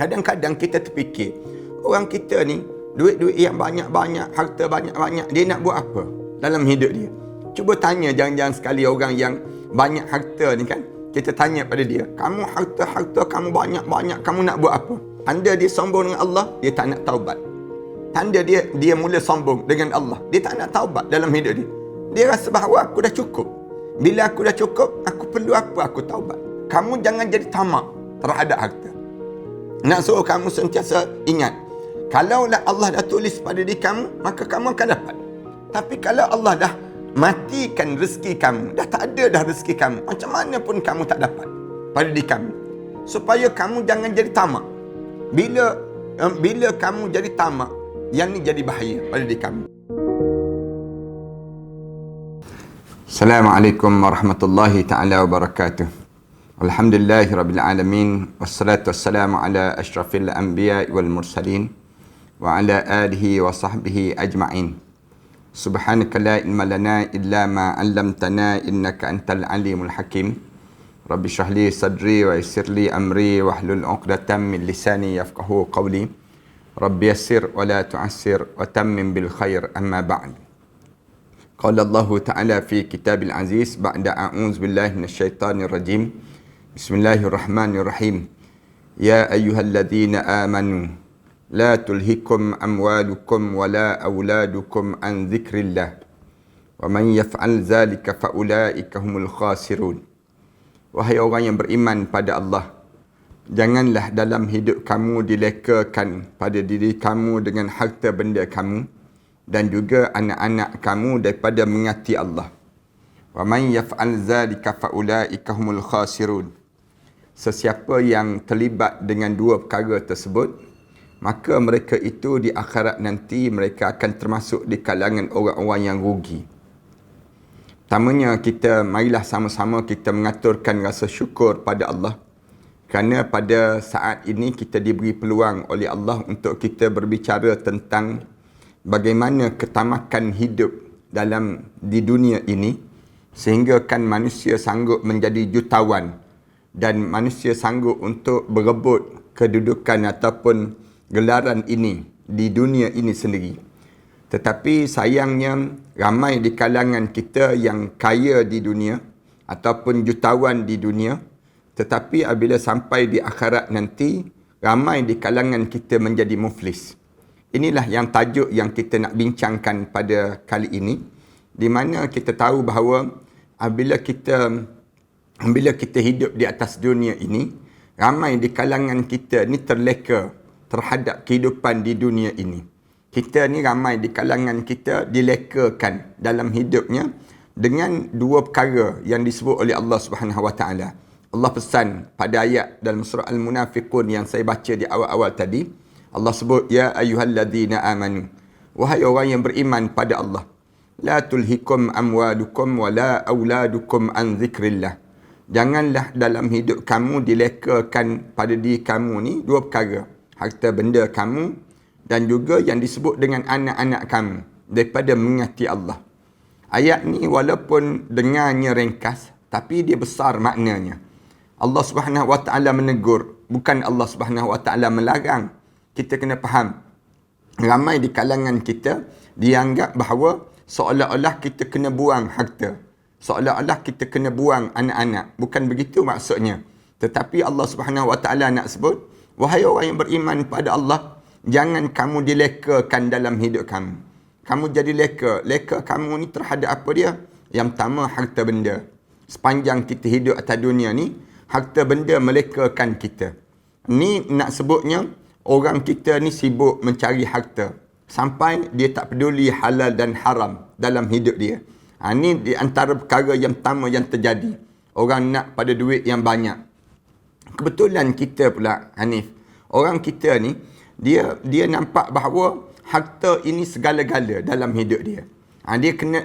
Kadang-kadang kita terfikir, orang kita ni, duit-duit yang banyak-banyak, harta banyak-banyak, dia nak buat apa dalam hidup dia? Cuba tanya jangan-jangan sekali orang yang banyak harta ni kan, kita tanya pada dia, kamu harta kamu banyak-banyak, kamu nak buat apa? Tanda dia sombong dengan Allah, dia tak nak taubat. Tanda dia mula sombong dengan Allah, dia tak nak taubat dalam hidup dia. Dia rasa bahawa aku dah cukup. Bila aku dah cukup, aku perlu apa aku taubat? Kamu jangan jadi tamak terhadap harta. Nak suruh kamu sentiasa ingat, kalaulah Allah dah tulis pada diri kamu, maka kamu akan dapat. Tapi kalau Allah dah matikan rezeki kamu, dah tak ada dah rezeki kamu, macam mana pun kamu tak dapat pada diri kamu. Supaya kamu jangan jadi tamak. Bila kamu jadi tamak, yang ni jadi bahaya pada diri kamu. Assalamualaikum warahmatullahi ta'ala wabarakatuh. Alhamdulillahi rabbil alamin, wassalatu wassalamu ala asyrafil anbiya wal mursalin wa ala alihi wa sahbihi ajma'in. Subhanaka la ilma lana illa ma 'allamtana innaka antal alimul hakim. Rabbi shrah li sadri wa yassir li amri wahlul 'uqdatam min lisani yafqahu qawli. Rabbi yassir wa la tu'assir wa tammim bil khair, amma ba'd. Qala Allah Ta'ala fi kitabil aziz ba'da a'udzu billahi minasyaitonir rajim. Bismillahirrahmanirrahim. Ya ayyuhalladzina amanu la tulhikum amwalukum wala auladukum an dzikrillah wa man yaf'al dzalika fa ulaika humul khasirun. Wahai orang yang beriman pada Allah, janganlah dalam hidup kamu dilekakan pada diri kamu dengan harta benda kamu dan juga anak-anak kamu daripada mengasihi Allah. Wa man yaf'al dzalika fa ulaika humul khasirun. Sesiapa yang terlibat dengan dua perkara tersebut, maka mereka itu di akhirat nanti mereka akan termasuk di kalangan orang-orang yang rugi. Pertamanya, marilah sama-sama kita mengaturkan rasa syukur pada Allah. Kerana pada saat ini kita diberi peluang oleh Allah untuk kita berbicara tentang bagaimana ketamakan hidup di dunia ini, sehingga kan manusia sanggup menjadi jutawan dan manusia sanggup untuk berebut kedudukan ataupun gelaran ini di dunia ini sendiri. Tetapi sayangnya ramai di kalangan kita yang kaya di dunia ataupun jutawan di dunia, tetapi apabila sampai di akhirat nanti, ramai di kalangan kita menjadi muflis. Inilah yang tajuk yang kita nak bincangkan pada kali ini, di mana kita tahu bahawa apabila kita hidup di atas dunia ini, ramai di kalangan kita ni terleka terhadap kehidupan di dunia ini. Kita ni ramai di kalangan kita dilekakan dalam hidupnya dengan dua perkara yang disebut oleh Allah Subhanahu Wa Taala. Allah pesan pada ayat dalam surah Al-Munafiqun yang saya baca di awal-awal tadi. Allah sebut, ya ayyuhalladzina amanu, wahai orang yang beriman pada Allah, la tulhikum amwalukum wala auladukum an dzikrillah. Janganlah dalam hidup kamu dilekakan pada diri kamu ni dua perkara, harta benda kamu dan juga yang disebut dengan anak-anak kamu daripada mengasihi Allah. Ayat ni walaupun dengarnya ringkas, tapi dia besar maknanya. Allah Subhanahu Wa Taala menegur, bukan Allah Subhanahu Wa Taala melarang. Kita kena faham, ramai di kalangan kita dianggap bahawa seolah-olah kita kena buang harta, seolah-olah kita kena buang anak-anak. Bukan begitu maksudnya. Tetapi Allah Subhanahu Wa Taala nak sebut, wahai orang yang beriman pada Allah, jangan kamu dilekakan dalam hidup kamu. Kamu jadi leka. Leka kamu ni terhadap apa dia? Yang pertama, harta benda. Sepanjang kita hidup atas dunia ni, harta benda melekakan kita. Ni nak sebutnya, orang kita ni sibuk mencari harta sampai dia tak peduli halal dan haram dalam hidup dia. Ini di antara perkara yang pertama yang terjadi. Orang nak pada duit yang banyak. Kebetulan kita pula, Hanif, orang kita ni, dia nampak bahawa harta ini segala-gala dalam hidup dia.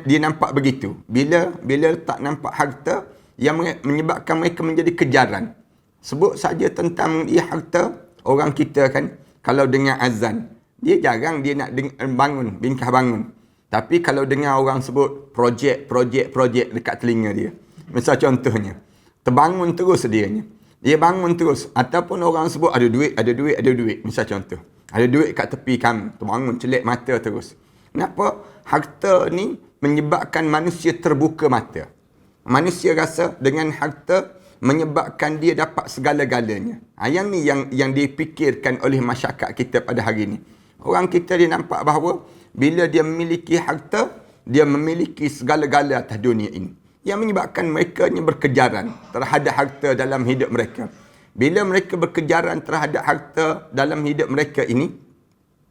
Dia nampak begitu. Bila tak nampak harta, yang menyebabkan mereka menjadi kejaran. Sebut saja tentang harta, orang kita kan, kalau dengar azan, dia jarang dia nak bangun, bingkah bangun. Tapi kalau dengar orang sebut projek dekat telinga dia. Misal contohnya, terbangun terus dianya. Dia bangun terus. Ataupun orang sebut ada duit, ada duit, ada duit. Misal contoh. Ada duit kat tepi kamu. Terbangun, celik mata terus. Kenapa? Harta ni menyebabkan manusia terbuka mata. Manusia rasa dengan harta menyebabkan dia dapat segala-galanya. Yang ni yang dipikirkan oleh masyarakat kita pada hari ni. Orang kita dia nampak bahawa bila dia memiliki harta, dia memiliki segala-gala atas dunia ini. Yang menyebabkan mereka ni berkejaran terhadap harta dalam hidup mereka. Bila mereka berkejaran terhadap harta dalam hidup mereka ini,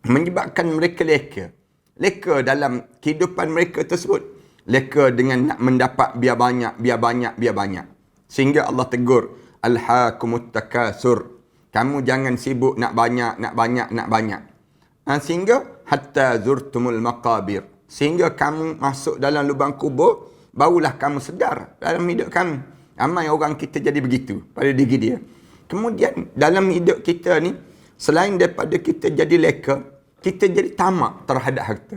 menyebabkan mereka leka. Leka dalam kehidupan mereka tersebut. Leka dengan nak mendapat biar banyak, biar banyak, biar banyak. Sehingga Allah tegur, Alhaakumut takasur. Kamu jangan sibuk nak banyak, nak banyak, nak banyak. Sehingga hatta zurtumul maqabir. Sehingga kamu masuk dalam lubang kubur, barulah kamu sedar dalam hidup kamu. Ramai orang kita jadi begitu pada diri dia. Kemudian dalam hidup kita ni, selain daripada kita jadi leka, kita jadi tamak terhadap harta.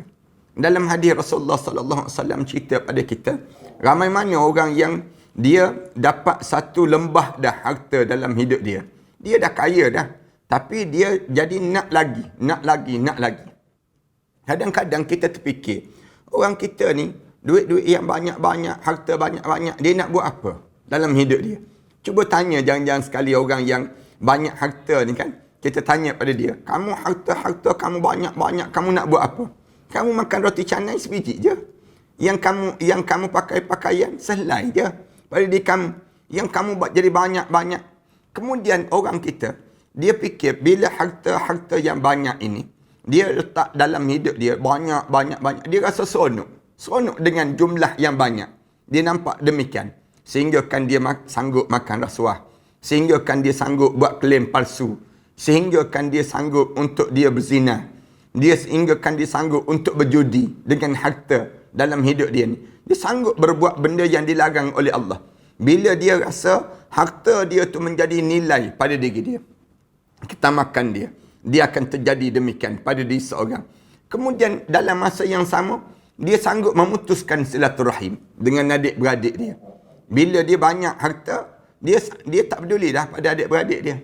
Dalam hadis Rasulullah sallallahu alaihi wasallam cerita pada kita, ramai mana orang yang dia dapat satu lembah dah harta dalam hidup dia. Dia dah kaya dah, tapi dia jadi nak lagi, nak lagi, nak lagi. Kadang-kadang kita terfikir, orang kita ni duit-duit yang banyak-banyak, harta banyak-banyak, dia nak buat apa dalam hidup dia? Cuba tanya jangan-jangan sekali orang yang banyak harta ni kan. Kita tanya pada dia, kamu harta-harta kamu banyak-banyak, kamu nak buat apa? Kamu makan roti canai sebiji je. Yang kamu pakai pakaian sehelai je pada diri kamu. Yang kamu buat jadi banyak-banyak. Kemudian orang kita, dia fikir bila harta-harta yang banyak ini, dia letak dalam hidup dia banyak-banyak-banyak. Dia rasa seronok. Seronok dengan jumlah yang banyak. Dia nampak demikian. Sehingga kan dia sanggup makan rasuah. Sehingga kan dia sanggup buat klaim palsu. Sehingga kan dia sanggup untuk dia berzina. Sehingga kan dia sanggup untuk berjudi dengan harta dalam hidup dia ni. Dia sanggup berbuat benda yang dilarang oleh Allah. Bila dia rasa harta dia tu menjadi nilai pada diri dia. Ketamakan dia. Dia akan terjadi demikian pada diri seorang. Kemudian dalam masa yang sama, dia sanggup memutuskan silaturahim dengan adik-beradik dia. Bila dia banyak harta, dia tak peduli dah pada adik-beradik dia.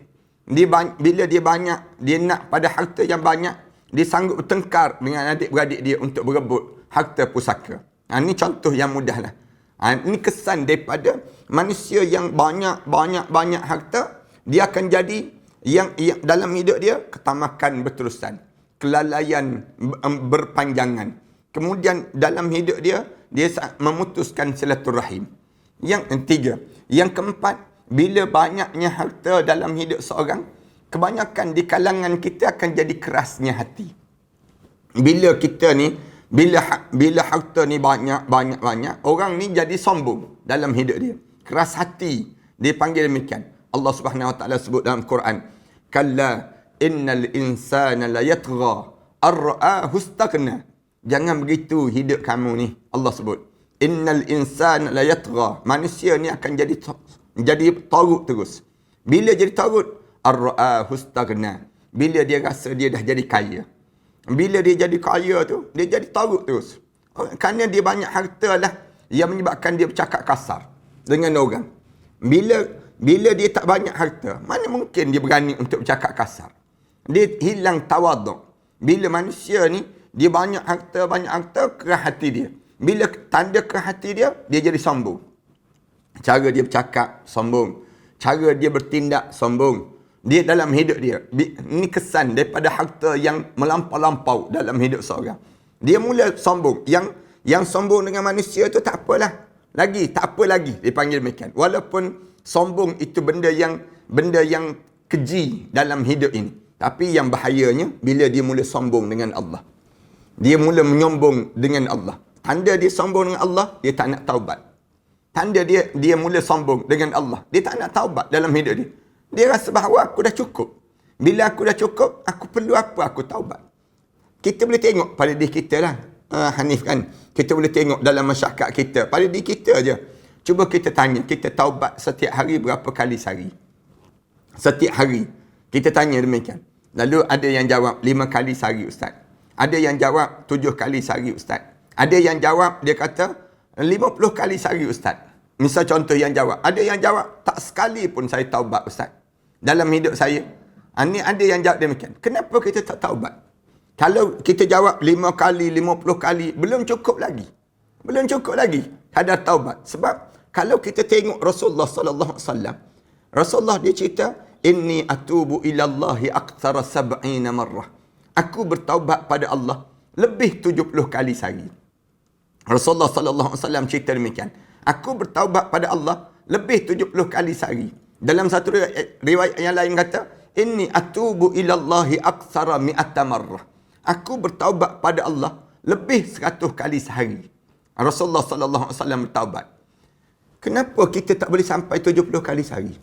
Bila dia banyak, dia nak pada harta yang banyak, dia sanggup bertengkar dengan adik-beradik dia untuk berebut harta pusaka. Ini contoh yang mudah lah. Ini kesan daripada manusia yang banyak harta, dia akan jadi yang dalam hidup dia, ketamakan berterusan. Kelalaian berpanjangan. Kemudian dalam hidup dia memutuskan silaturahim. Yang ketiga. Yang keempat, bila banyaknya harta dalam hidup seorang, kebanyakan di kalangan kita akan jadi kerasnya hati. Bila kita ni, bila harta ni banyak, orang ni jadi sombong dalam hidup dia. Keras hati, dia panggil demikian. Allah Subhanahu Wa Taala sebut dalam Quran, Kalla innal insana la yatgha ar-ra'ahu istaghna. Jangan begitu hidup kamu ni. Allah sebut, innal insana la yatgha. Manusia ni akan jadi tarut terus. Bila jadi tarut, ar-ra'ahu istaghna. Bila dia rasa dia dah jadi kaya. Bila dia jadi kaya tu, dia jadi tarut terus. Kerana dia banyak harta lah yang menyebabkan dia bercakap kasar dengan orang. Bila dia tak banyak harta, mana mungkin dia berani untuk bercakap kasar. Dia hilang tawaduk. Bila manusia ni, dia banyak harta, kerah hati dia. Bila tanda kerah hati dia, dia jadi sombong. Cara dia bercakap, sombong. Cara dia bertindak, sombong. Dia dalam hidup dia. Ini kesan daripada harta yang melampau-lampau dalam hidup seorang. Dia mula sombong. Yang sombong dengan manusia tu tak apalah. Tak apa lagi dipanggil demikian. Walaupun sombong itu benda yang keji dalam hidup ini. Tapi yang bahayanya bila dia mula sombong dengan Allah. Dia mula menyombong dengan Allah. Tanda dia sombong dengan Allah, dia tak nak taubat. Tanda dia mula sombong dengan Allah, dia tak nak taubat dalam hidup dia. Dia rasa bahawa aku dah cukup. Bila aku dah cukup, aku perlu apa aku taubat. Kita boleh tengok pada diri kita lah. Hanif kan. Kita boleh tengok dalam masyarakat kita. Pada diri kita je. Cuba kita tanya. Kita taubat setiap hari berapa kali sehari? Setiap hari. Kita tanya demikian. Lalu ada yang jawab 5 kali sehari Ustaz. Ada yang jawab 7 kali sehari Ustaz. Ada yang jawab dia kata 50 kali sehari Ustaz. Misal contoh yang jawab. Ada yang jawab, tak sekali pun saya taubat Ustaz. Dalam hidup saya. Ini ada yang jawab demikian. Kenapa kita tak taubat? Kalau kita jawab 5 kali, 50 kali, belum cukup lagi. Belum cukup lagi kadar taubat. Sebab kalau kita tengok Rasulullah sallallahu alaihi wasallam, Rasulullah dia cerita, inni atubu ilallahi aktsara 70 marrah. Aku bertaubat pada Allah lebih 70 kali sehari. Rasulullah sallallahu alaihi wasallam cerita demikian. Aku bertaubat pada Allah lebih 70 kali sehari. Dalam satu riwayat yang lain kata, inni atubu ilallahi aktsara 100 marrah. Aku bertaubat pada Allah lebih 100 kali sehari. Rasulullah sallallahu alaihi wasallam bertaubat. Kenapa kita tak boleh sampai 70 kali sehari?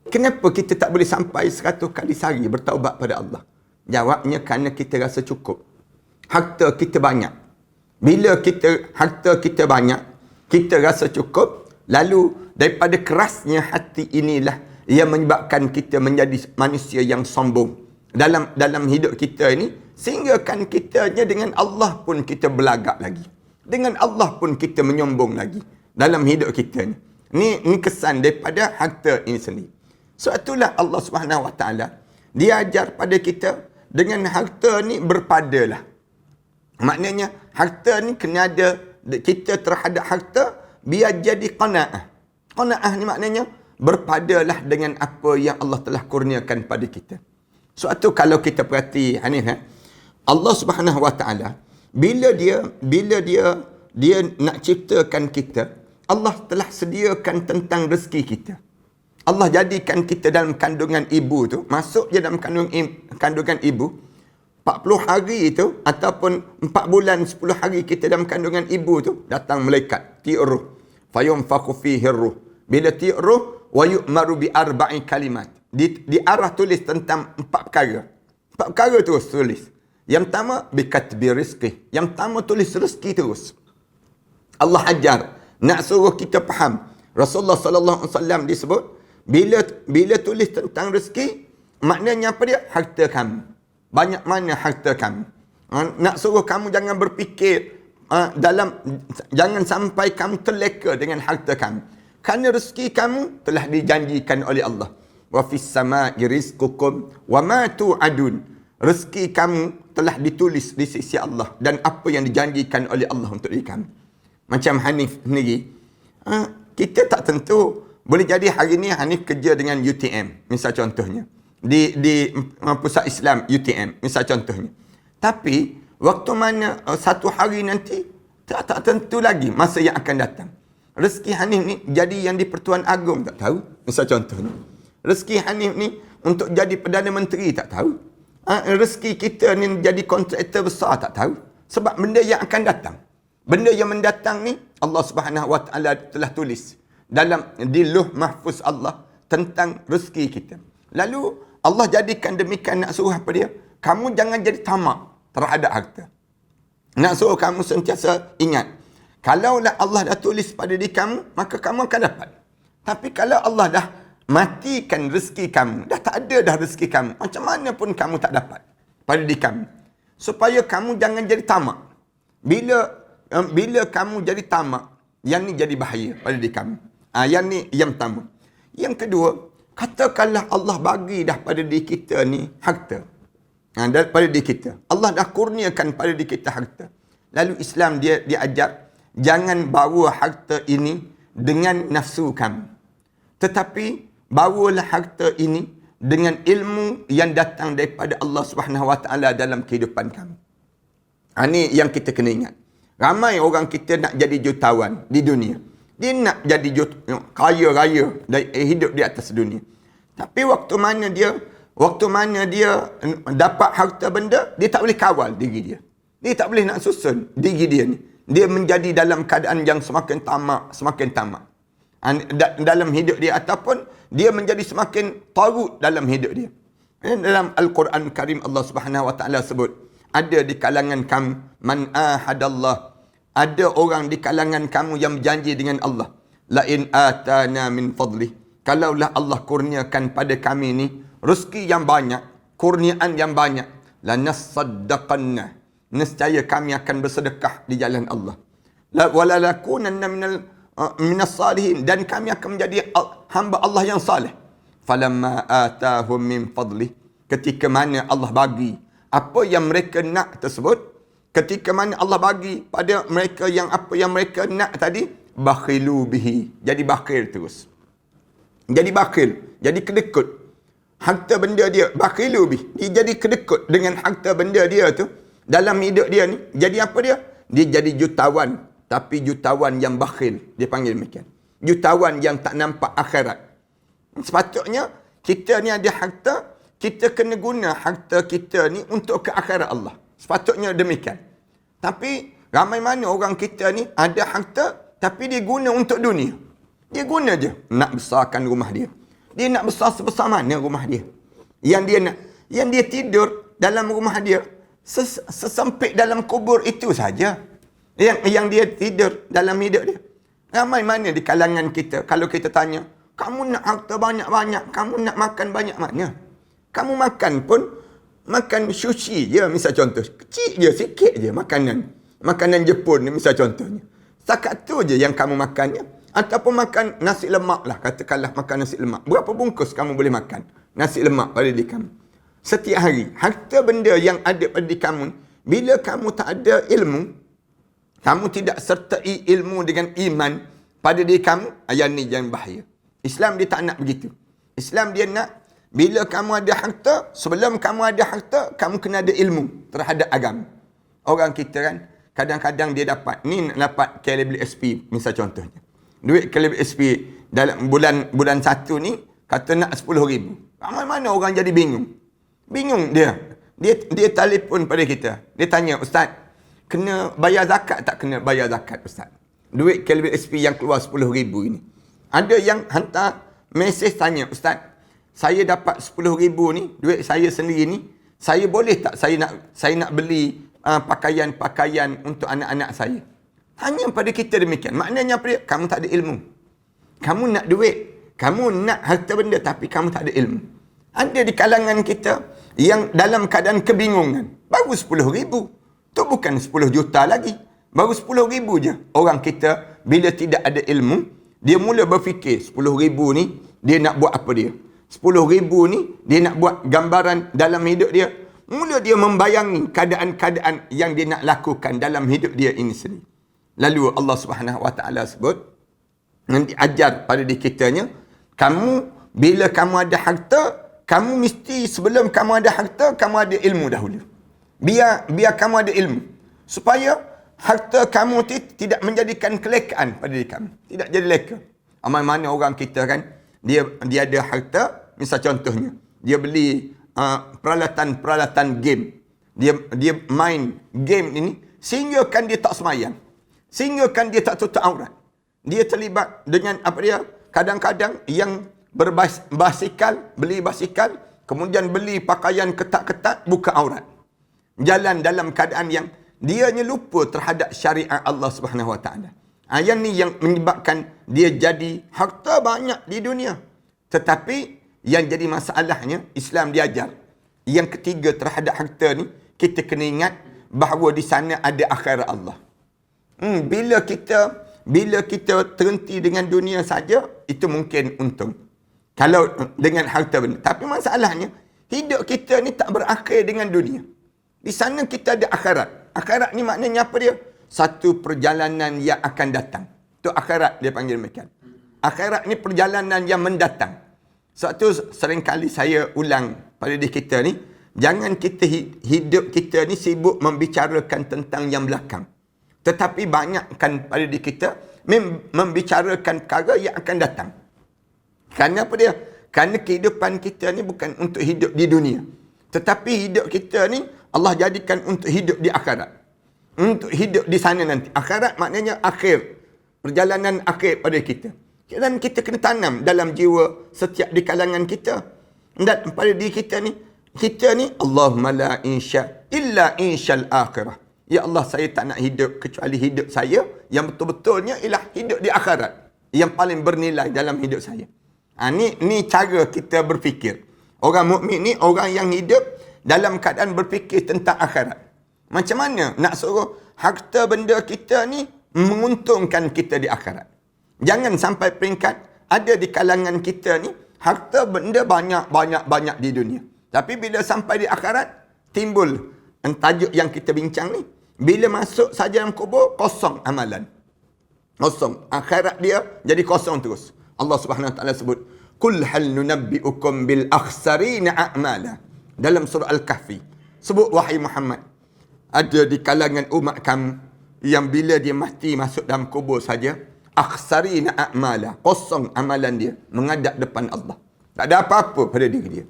Kenapa kita tak boleh sampai 100 kali sehari bertaubat pada Allah? Jawabnya kerana kita rasa cukup. Harta kita banyak. Bila harta kita banyak, kita rasa cukup, lalu daripada kerasnya hati inilah yang menyebabkan kita menjadi manusia yang sombong dalam hidup kita ini, sehingga kan kitanya dengan Allah pun kita belagak lagi. Dengan Allah pun kita menyombong lagi dalam hidup kita ni. Ini kesan daripada harta ini sendiri. So itulah Allah Subhanahu Wa Taala dia ajar pada kita dengan harta ni berpadalah. Maknanya harta ni kena ada, kita terhadap harta biar jadi qanaah. Qanaah ni maknanya berpadalah dengan apa yang Allah telah kurniakan pada kita. Suatu kalau kita perhati Hanif, Allah Subhanahu Wa Taala bila dia nak ciptakan kita, Allah telah sediakan tentang rezeki kita. Allah jadikan kita dalam kandungan ibu tu, masuk je dalam kandungan ibu, 40 hari itu, ataupun 4 bulan 10 hari kita dalam kandungan ibu tu, datang malaikat, ti'ruh, fayunfakhu fihi ruh. Bila ti'ruh, wa yu'maru bi arba'i kalimat. Diarah tulis tentang 4 perkara. 4 perkara terus tulis. Yang pertama, bikatbi rizqih. Yang pertama, tulis rezeki terus. Allah ajar, nak suruh kita faham. Rasulullah sallallahu alaihi wasallam disebut, bila tulis tentang rezeki, maknanya apa dia? Harta kamu. Banyak mana harta kamu. Nak suruh kamu jangan berfikir jangan sampai kamu terleka dengan harta kamu. Kerana rezeki kamu telah dijanjikan oleh Allah. Wa fis sama'i rizqukum wa ma tu'adun. Rezeki kamu telah ditulis di sisi Allah dan apa yang dijanjikan oleh Allah untuk diri kamu. Macam Hanif sendiri, kita tak tentu. Boleh jadi hari ni Hanif kerja dengan UTM, misal contohnya. Di pusat Islam UTM, misal contohnya. Tapi, waktu mana satu hari nanti, tak tentu lagi masa yang akan datang. Rezeki Hanif ni jadi yang di Pertuan Agong, tak tahu, misal contohnya. Rezeki Hanif ni untuk jadi Perdana Menteri, tak tahu. Rezeki kita ni jadi kontraktor besar, tak tahu. Sebab benda yang akan datang. Benda yang mendatang ni, Allah Subhanahu Wa Taala telah tulis di Lauh Mahfuz Allah tentang rezeki kita. Lalu Allah jadikan demikian, nak suruh apa dia? Kamu jangan jadi tamak terhadap harta. Nak suruh kamu sentiasa ingat, kalaulah Allah dah tulis pada diri kamu, maka kamu akan dapat. Tapi kalau Allah dah matikan rezeki kamu, dah tak ada dah rezeki kamu, macam mana pun kamu tak dapat pada diri kamu. Supaya kamu jangan jadi tamak. Bila kamu jadi tamak, yang ni jadi bahaya pada diri kamu. Yang ni yang pertama. Yang kedua, katakanlah Allah bagi dah pada diri kita ni harta. Pada diri kita. Allah dah kurniakan pada diri kita harta. Lalu Islam dia ajar, jangan bawa harta ini dengan nafsu kamu. Tetapi, bawalah harta ini dengan ilmu yang datang daripada Allah Subhanahu Wa Taala dalam kehidupan kamu. Ini yang kita kena ingat. Ramai orang kita nak jadi jutawan di dunia. Dia nak jadi kaya raya, hidup di atas dunia. Tapi waktu mana dia dapat harta benda, dia tak boleh kawal diri dia. Dia tak boleh nak susun diri dia ni. Dia menjadi dalam keadaan yang semakin tamak. Dalam hidup dia, ataupun dia menjadi semakin tarut dalam hidup dia. Dalam Al-Quran Karim Allah Subhanahu Wa Taala sebut, ada di kalangan kamu man ahadallah, ada orang di kalangan kamu yang berjanji dengan Allah, la in atana min fadli, kalaulah Allah kurniakan pada kami ni rezeki yang banyak, kurniaan yang banyak, lanasaddaqanna, nescaya kami akan bersedekah di jalan Allah, wala lakunanna minal minas salihin, dan kami akan menjadi hamba Allah yang saleh. Falamma atahum min fadli, ketika mana Allah bagi apa yang mereka nak tersebut, ketika mana Allah bagi pada mereka yang apa yang mereka nak tadi, bakhilu bihi, jadi bakhil terus. Jadi bakhil, jadi kedekut. Harta benda dia, bakhilu bihi, dia jadi kedekut dengan harta benda dia tu. Dalam hidup dia ni, jadi apa dia? Dia jadi jutawan, tapi jutawan yang bakhil, dia panggil demikian. Jutawan yang tak nampak akhirat. Sepatutnya kita ni ada harta, kita kena guna harta kita ni untuk ke akhirat Allah. Sepatutnya demikian. Tapi ramai mana orang kita ni ada harta, tapi dia guna untuk dunia. Dia guna je nak besarkan rumah dia. Dia nak besar sebesar mana rumah dia. Yang dia tidur dalam rumah dia, sesempit dalam kubur itu saja. Yang dia tidur dalam hidup dia. Ramai mana di kalangan kita, kalau kita tanya, kamu nak harta banyak-banyak, kamu nak makan banyak mana? Kamu makan pun, makan sushi je, misal contoh. Kecil je, sikit je makanan. Makanan Jepun ni, misal contohnya. Setakat tu je yang kamu makannya. Ataupun makan nasi lemak lah, katakanlah makan nasi lemak. Berapa bungkus kamu boleh makan nasi lemak pada diri kamu? Setiap hari. Harta benda yang ada pada diri kamu, bila kamu tak ada ilmu, kamu tidak sertai ilmu dengan iman pada diri kamu, yang ni jangan bahaya. Islam dia tak nak begitu. Islam dia nak, bila kamu ada harta, sebelum kamu ada harta, kamu kena ada ilmu terhadap agama. Orang kita kan, kadang-kadang dia dapat, ni nak dapat KLB SP, misal contohnya. Duit KLB SP dalam bulan 1 ni, kata nak 10,000. Ramai mana orang jadi bingung. Bingung dia. Dia telefon pada kita. Dia tanya, Ustaz, kena bayar zakat tak kena bayar zakat, Ustaz? Duit KLB SP yang keluar 10,000 ini. Ada yang hantar mesej tanya, Ustaz, saya dapat 10,000 ni, duit saya sendiri ni, saya boleh tak saya nak beli pakaian-pakaian untuk anak-anak saya? Hanya pada kita demikian. Maknanya apa dia? Kamu tak ada ilmu. Kamu nak duit, kamu nak harta benda, tapi kamu tak ada ilmu. Ada di kalangan kita yang dalam keadaan kebingungan. Baru 10,000. Tu bukan 10 juta lagi. Baru 10,000 je. Orang kita bila tidak ada ilmu, dia mula berfikir 10,000 ni dia nak buat apa dia? 10,000 ni dia nak buat gambaran dalam hidup dia. Mula dia membayangi keadaan-keadaan yang dia nak lakukan dalam hidup dia ini sendiri. Lalu Allah Subhanahu Wa Taala sebut, nanti ajar pada diri kitanya, kamu bila kamu ada harta, kamu mesti sebelum kamu ada harta, kamu ada ilmu dahulu. Biar kamu ada ilmu. Supaya harta kamu tidak menjadikan kelekaan pada diri kamu. Tidak jadi leka. Amal mana orang kita kan, dia ada harta, misal contohnya, dia beli peralatan-peralatan game. Dia main game ini, sehingga kan dia tak semayang. Sehingga kan dia tak tutup aurat. Dia terlibat dengan apa dia? Kadang-kadang yang berbasikal, beli basikal, kemudian beli pakaian ketat-ketat, buka aurat. Jalan dalam keadaan yang dianya lupa terhadap syariat Allah Subhanahu Wa Taala. Yang ni yang menyebabkan dia jadi harta banyak di dunia. Tetapi yang jadi masalahnya, Islam diajar. Yang ketiga terhadap harta ni, kita kena ingat bahawa di sana ada akhirat Allah. Bila kita terhenti dengan dunia saja, itu mungkin untung. Kalau dengan harta benda. Tapi masalahnya, hidup kita ni tak berakhir dengan dunia. Di sana kita ada akhirat. Akhirat ni maknanya apa dia? Satu perjalanan yang akan datang. Itu akhirat dia panggil demikian. Akhirat ni perjalanan yang mendatang. Satu seringkali saya ulang pada diri kita ni, jangan kita hidup kita ni sibuk membicarakan tentang yang belakang. Tetapi banyakkan pada diri kita membicarakan perkara yang akan datang. Kerana apa dia? Kerana kehidupan kita ni bukan untuk hidup di dunia. Tetapi hidup kita ni Allah jadikan untuk hidup di akhirat. Untuk hidup di sana nanti. Akhirat maknanya akhir. Perjalanan akhir pada kita. Dan kita kena tanam dalam jiwa setiap di kalangan kita. Dan pada diri kita ni, Allahumma la insya illa insyal akhirah. Ya Allah, saya tak nak hidup kecuali hidup saya yang betul-betulnya ialah hidup di akhirat. Yang paling bernilai dalam hidup saya. Ni cara kita berfikir. Orang mukmin ni orang yang hidup dalam keadaan berfikir tentang akhirat. Macam mana nak suruh harta benda kita ni menguntungkan kita di akhirat. Jangan sampai peringkat ada di kalangan kita ni harta benda banyak di dunia. Tapi bila sampai di akhirat, timbul tajuk yang kita bincang ni. Bila masuk saja dalam kubur, kosong amalan. Kosong. Akhirat dia jadi kosong terus. Allah Subhanahu Wa Taala sebut, "Qul hal nunabbi'ukum bil akhsarina a'mala." Dalam surah Al-Kahfi. Sebut, wahai Muhammad, ada di kalangan umat kamu yang bila dia mati masuk dalam kubur saja, akhsarina a'mala, kosong amalan dia menghadap depan Allah. Tak ada apa-apa pada diri dia.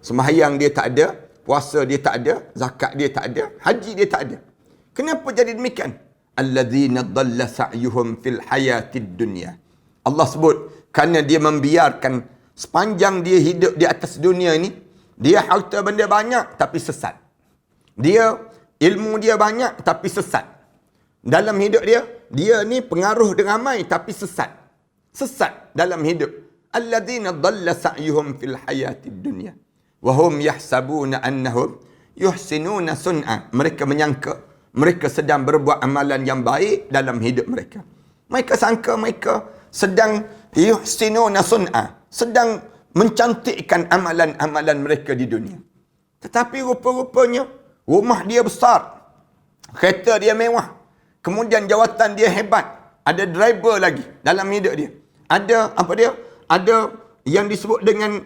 Sembahyang dia tak ada, puasa dia tak ada, zakat dia tak ada, haji dia tak ada. Kenapa jadi demikian? Alladzina dhalla sa'yuhum fil hayatid dunya. Allah sebut kerana dia membiarkan sepanjang dia hidup di atas dunia ini, dia harta benda banyak tapi sesat. Dia ilmu dia banyak tapi sesat. Dalam hidup dia ni pengaruh dia ramai tapi sesat. Sesat dalam hidup. Alladzina dhalla sa'yuhum fil hayatid dunya wa hum yahsabuna annahum yuhsinuna sun'a. Mereka menyangka mereka sedang berbuat amalan yang baik dalam hidup mereka. Mereka sangka mereka sedang yuhsinuna sun'a, sedang mencantikkan amalan-amalan mereka di dunia. Tetapi rupa-rupanya rumah dia besar, kereta dia mewah, kemudian jawatan dia hebat, ada driver lagi dalam hidup dia. Ada apa dia? Ada yang disebut dengan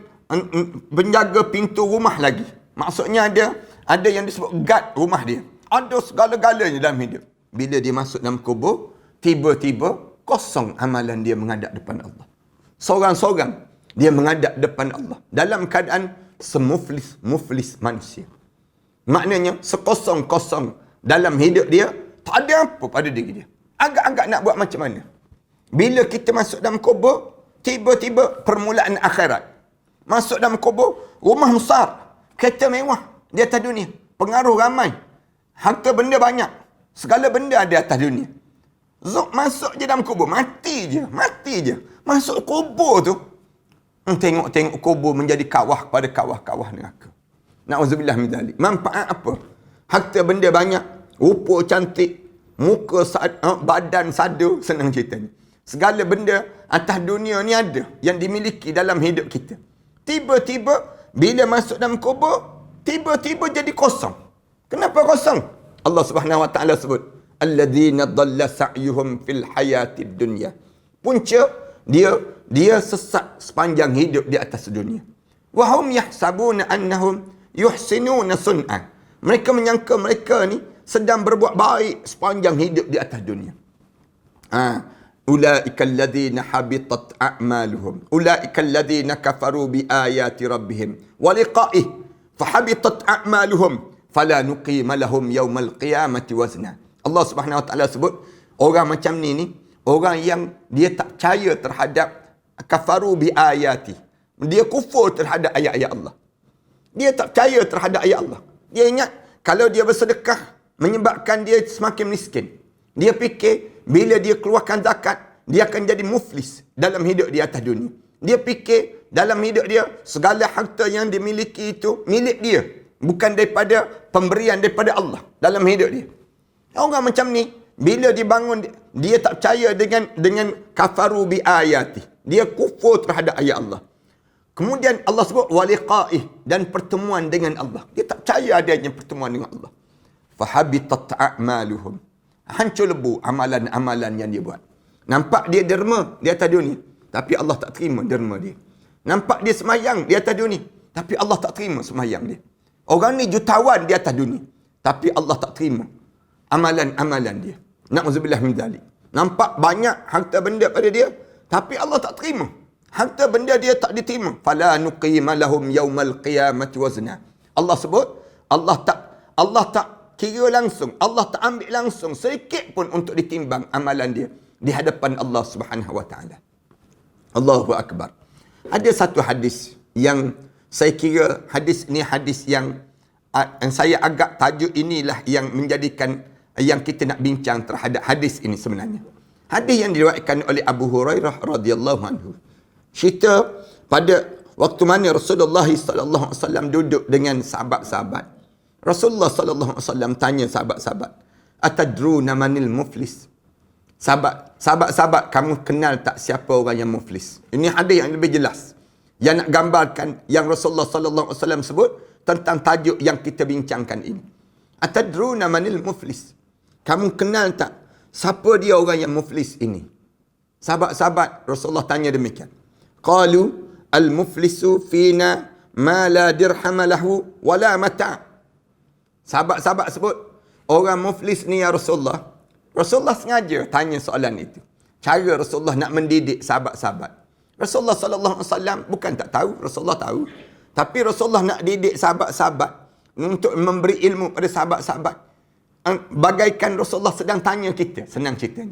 penjaga pintu rumah lagi. Maksudnya ada yang disebut guard rumah dia. Ada segala-galanya dalam hidup. Bila dia masuk dalam kubur, tiba-tiba kosong amalan dia menghadap depan Allah. Seorang-seorang dia menghadap depan Allah dalam keadaan semuflis manusia. Maknanya sekosong-kosong dalam hidup dia, tak ada apa pada diri dia. Agak-agak nak buat macam mana. Bila kita masuk dalam kubur, tiba-tiba permulaan akhirat. Masuk dalam kubur, rumah besar, kereta mewah di atas dunia, pengaruh ramai, harta benda banyak, segala benda ada atas dunia. Masuk je dalam kubur, mati je. Masuk kubur tu, tengok kubur menjadi kawah pada kawah-kawah neraka. Na'udzubillah min dzalik. Manfaat apa? Harta benda banyak, rupa cantik, muka badan sada, senang cerita ni. Segala benda atas dunia ni ada yang dimiliki dalam hidup kita. Tiba-tiba bila masuk dalam kubur, tiba-tiba jadi kosong. Kenapa kosong? Allah Subhanahu Wa Taala sebut, alladzina dhalla sa'yuhum fil hayatid dunya. Punca dia sesat sepanjang hidup di atas dunia. Wa hum yahsabuna annahum yuhsinuna sun'a. Mereka menyangka mereka ni sedang berbuat baik sepanjang hidup di atas dunia. Ulaika alladhina habitat a'maluhum. Ulaika alladhina kafaru bi ayati rabbihim wa liqa'ih fahabitat a'maluhum fala nuqima lahum yawmal qiyamati wazna. Allah Subhanahu Wa Taala sebut orang macam ni orang yang dia tak percaya terhadap kafaru bi ayati. Dia kufur terhadap ayat-ayat Allah. Dia tak percaya terhadap ayat Allah. Dia ingat kalau dia bersedekah menyebabkan dia semakin miskin. Dia fikir bila dia keluarkan zakat, dia akan jadi muflis dalam hidup di atas dunia. Dia fikir dalam hidup dia segala harta yang dimiliki itu milik dia, bukan daripada pemberian daripada Allah dalam hidup dia. Orang macam ni bila dibangun, dia tak percaya dengan kafaru bi ayati. Dia kufur terhadap ayat Allah. Kemudian Allah sebut waliqa'ih, dan pertemuan dengan Allah. Dia tak percaya adanya pertemuan dengan Allah. Fahabitat a'maluhum. Hancur lebu amalan-amalan yang dia buat. Nampak dia derma di atas dunia, tapi Allah tak terima derma dia. Nampak dia semayang di atas dunia, tapi Allah tak terima semayang dia. Orang ni jutawan di atas dunia, tapi Allah tak terima amalan-amalan dia. Na'udzubillah min dzalik. Nampak banyak harta benda pada dia, tapi Allah tak terima. Harta benda dia tak diterima. Fala nuqima lahum yaumal qiyamati wazna. Allah sebut, Allah tak kira langsung, Allah tak ambil langsung sedikit pun untuk ditimbang amalan dia di hadapan Allah Subhanahu Wa Taala. Allahu Akbar. Ada satu hadis yang saya kira hadis ini hadis yang saya agak tajuk inilah yang menjadikan yang kita nak bincang terhadap hadis ini sebenarnya. Hadis yang diriwayatkan oleh Abu Hurairah radhiyallahu anhu. Cerita pada waktu mana Rasulullah sallallahu alaihi wasallam duduk dengan sahabat-sahabat. Rasulullah sallallahu alaihi wasallam tanya sahabat-sahabat, "Atadruna manil muflis?" Sahabat-sahabat, kamu kenal tak siapa orang yang muflis? Ini hadis yang lebih jelas. Yang nak gambarkan yang Rasulullah sallallahu alaihi wasallam sebut tentang tajuk yang kita bincangkan ini. Atadruna manil muflis? Kamu kenal tak siapa dia orang yang muflis ini? Sahabat-sahabat Rasulullah tanya demikian. Qalu al-muflisu fina ma la dirham lahu wala mata'. Sahabat-sahabat sebut, orang muflis ni ya Rasulullah. Rasulullah sengaja tanya soalan itu. Cara Rasulullah nak mendidik sahabat-sahabat. Rasulullah sallallahu alaihi wasallam bukan tak tahu, Rasulullah tahu. Tapi Rasulullah nak didik sahabat-sahabat untuk memberi ilmu pada sahabat-sahabat. Bagaikan Rasulullah sedang tanya kita, senang cerita.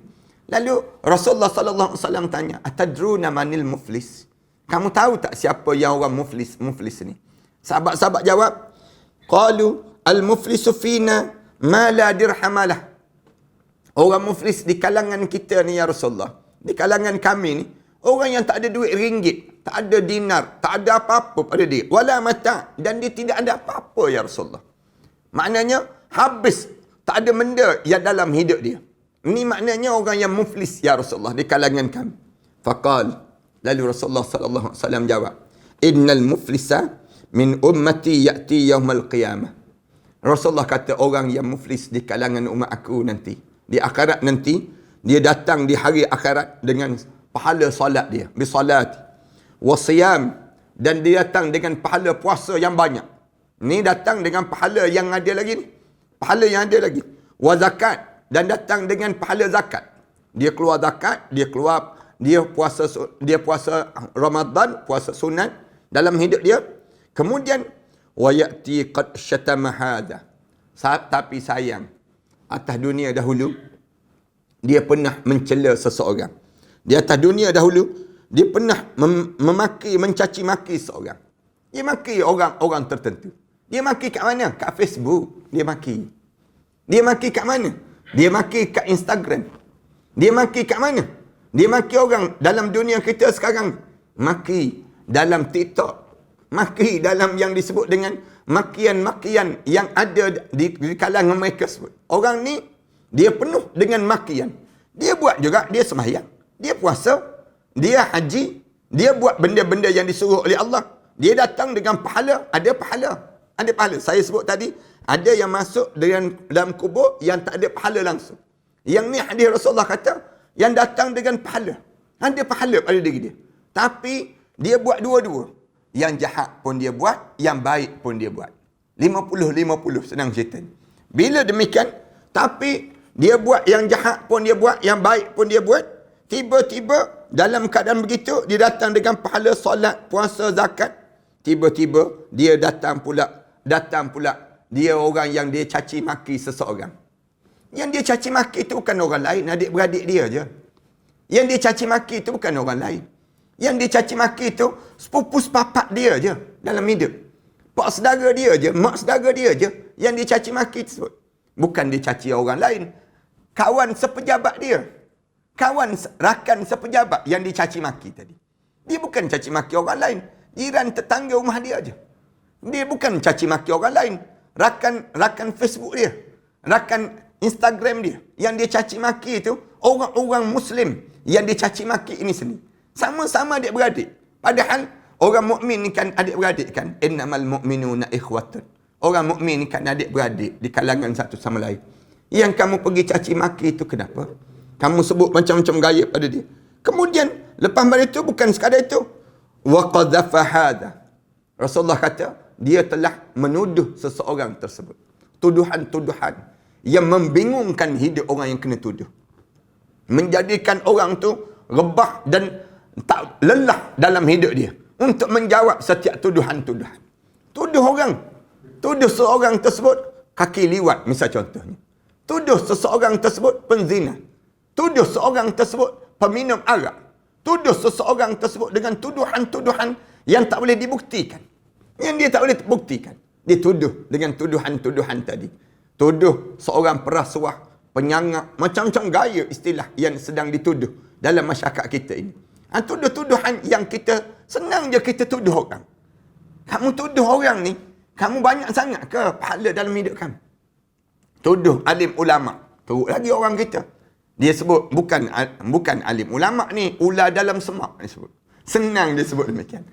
Lalu Rasulullah sallallahu alaihi wasallam tanya, "Atadruna manil muflis?" Kamu tahu tak siapa yang orang muflis ni? Sahabat-sahabat jawab, qalu al-muflisu fina ma la dirhamalah. Orang muflis di kalangan kita ni ya Rasulullah, di kalangan kami ni, orang yang tak ada duit ringgit, tak ada dinar, tak ada apa-apa pada dia, wala mata', dan dia tidak ada apa-apa ya Rasulullah. Maknanya habis, tak ada benda yang dalam hidup dia. Ini maknanya orang yang muflis ya Rasulullah di kalangan kami. Faqal, lalu Rasulullah sallallahu alaihi wasallam jawab, innal muflisa min ummati ya'ti yaumal qiyamah. Rasulullah kata orang yang muflis di kalangan umat aku nanti, di akhirat nanti, dia datang di hari akhirat dengan pahala solat dia, bisolati, wasiyam, dan dia datang dengan pahala puasa yang banyak. Ni datang dengan pahala yang ada lagi ni, pahala yang ada lagi. Wa zakat, dan datang dengan pahala zakat. Dia keluar zakat, dia puasa Ramadan, puasa sunat dalam hidup dia. Kemudian wa ya'ti qad syatama hadha. Tapi sayang, atas dunia dahulu dia pernah mencela seseorang. Di atas dunia dahulu dia pernah memaki, mencaci maki seseorang. Dia maki orang tertentu. Dia maki kat mana? Kat Facebook dia maki. Dia maki kat mana? Dia maki kat Instagram. Dia maki kat mana? Dia maki orang dalam dunia kita sekarang. Maki dalam TikTok. Maki dalam yang disebut dengan makian-makian yang ada di kalangan mereka sebut. Orang ni, dia penuh dengan makian. Dia buat juga, dia sembahyang. Dia puasa. Dia haji. Dia buat benda-benda yang disuruh oleh Allah. Dia datang dengan pahala. Ada pahala. Ada pahala. Saya sebut tadi, ada yang masuk dalam kubur yang tak ada pahala langsung. Yang ni hadis Rasulullah kata, yang datang dengan pahala. Ada pahala pada diri dia. Tapi, dia buat dua-dua. Yang jahat pun dia buat, yang baik pun dia buat. 50-50 senang cerita. Bila demikian, tapi dia buat yang jahat pun dia buat, yang baik pun dia buat. Tiba-tiba dalam keadaan begitu, dia datang dengan pahala solat, puasa, zakat. Tiba-tiba dia datang pula dia orang yang dia caci maki seseorang. Yang dia caci maki itu bukan orang lain, adik-beradik dia je. Yang dia caci maki itu bukan orang lain. Yang dia caci maki itu sepupu sepapak dia je dalam hidup. Pak saudara dia je, mak saudara dia je yang dia caci maki tersebut. Bukan dia caci orang lain. Kawan sepejabat dia. Rakan sepejabat yang dicaci maki tadi. Dia bukan caci maki orang lain. Jiran tetangga rumah dia je. Dia bukan caci maki orang lain. Rakan Facebook dia. Rakan Instagram dia. Yang dia caci maki itu orang-orang Muslim yang dia caci maki ini sendiri. Sama-sama adik-beradik. Padahal orang mukmin ni kan adik-beradik kan. Innamal mu'minuna ikhwatun. Orang mukmin ni kan adik-beradik di kalangan satu sama lain. Yang kamu pergi caci maki itu kenapa? Kamu sebut macam-macam gaya pada dia. Kemudian lepas pada itu bukan sekadar itu. Wa qadhafa hadha. Rasulullah kata dia telah menuduh seseorang tersebut. Tuduhan-tuduhan yang membingungkan hidup orang yang kena tuduh. Menjadikan orang tu rebah dan tak lelah dalam hidup dia untuk menjawab setiap tuduhan-tuduhan. Tuduh seorang tersebut kaki liwat, misal contohnya. Tuduh seseorang tersebut penzina. Tuduh seorang tersebut peminum arak. Tuduh seseorang tersebut dengan tuduhan-tuduhan yang tak boleh dibuktikan. Yang dia tak boleh buktikan. Dia tuduh dengan tuduhan-tuduhan tadi. Tuduh seorang perasuah, penyangak, macam-macam gaya istilah yang sedang dituduh dalam masyarakat kita ini. Tuduh-tuduhan yang kita, senang je kita tuduh orang. Kamu tuduh orang ni, kamu banyak sangat ke pahala dalam hidup kamu? Tuduh alim ulama'. Teruk lagi orang kita. Dia sebut bukan alim. Ulama ni ular dalam semak dia sebut. Senang dia sebut demikian.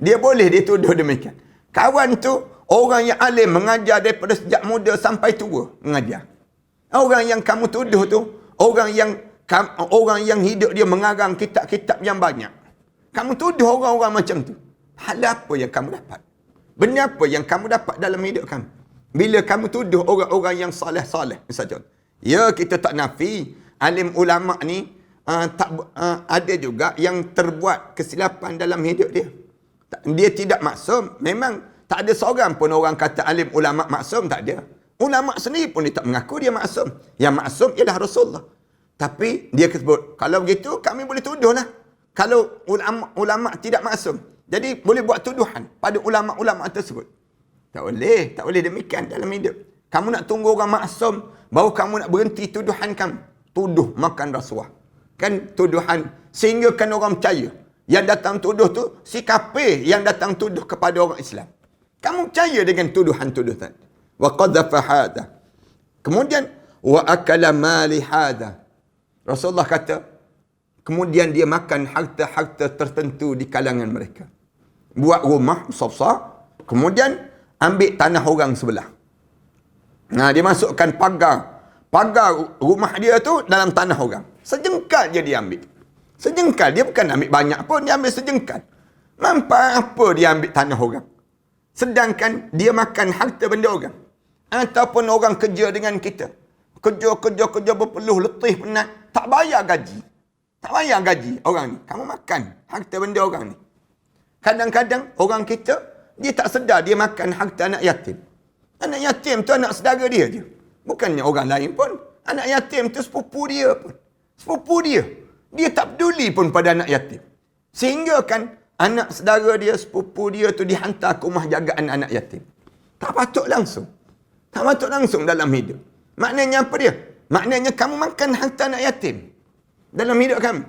Dia boleh dia tuduh demikian. Kawan tu orang yang alim mengajar daripada sejak muda sampai tua mengajar. Orang yang kamu tuduh tu orang yang hidup dia mengarang kitab-kitab yang banyak. Kamu tuduh orang-orang macam tu. Hal apa yang kamu dapat? Benda apa yang kamu dapat dalam hidup kamu? Bila kamu tuduh orang-orang yang saleh-saleh saja. Ya, kita tak nafi alim ulama ni ada juga yang terbuat kesilapan dalam hidup dia. Dia tidak maksum. Memang tak ada seorang pun orang kata alim ulama maksum, tak ada. Ulama sendiri pun dia tak mengaku dia maksum. Yang maksum ialah Rasulullah. Tapi dia sebut, kalau begitu kami boleh tuduhlah. Kalau ulama tidak maksum. Jadi boleh buat tuduhan pada ulama-ulama tersebut. Tak boleh demikian dalam hidup. Kamu nak tunggu orang maksum, baru kamu nak berhenti tuduhan kamu. Tuduh makan rasuah. Kan tuduhan, sehingga kan orang percaya. Yang datang tuduh tu, si kafir yang datang tuduh kepada orang Islam. Kamu percaya dengan tuduhan-tuduhan. Wa qadhafa hadha. Kemudian, wa akala mali hadha. Rasulullah kata, kemudian dia makan harta-harta tertentu di kalangan mereka. Buat rumah besar-besar, kemudian ambil tanah orang sebelah. Nah, dia masukkan pagar rumah dia tu dalam tanah orang. Sejengkal je dia ambil. Sejengkal, dia bukan ambil banyak pun, dia ambil sejengkal. Mampu apa dia ambil tanah orang? Sedangkan dia makan harta benda orang. Ataupun orang kerja dengan kita. Kerja berpeluh, letih, penat. Tak bayar gaji. Tak bayar gaji orang ni. Kamu makan harta benda orang ni. Kadang-kadang orang kita, dia tak sedar dia makan harta anak yatim. Anak yatim tu anak saudara dia je. Bukannya orang lain pun. Anak yatim tu sepupu dia pun. Sepupu dia. Dia tak peduli pun pada anak yatim. Sehingga kan anak saudara dia, sepupu dia tu dihantar ke rumah jagaan anak yatim. Tak patut langsung. Tak patut langsung dalam hidup. Maknanya apa dia? Maknanya kamu makan harta anak yatim. Dalam hidup kamu.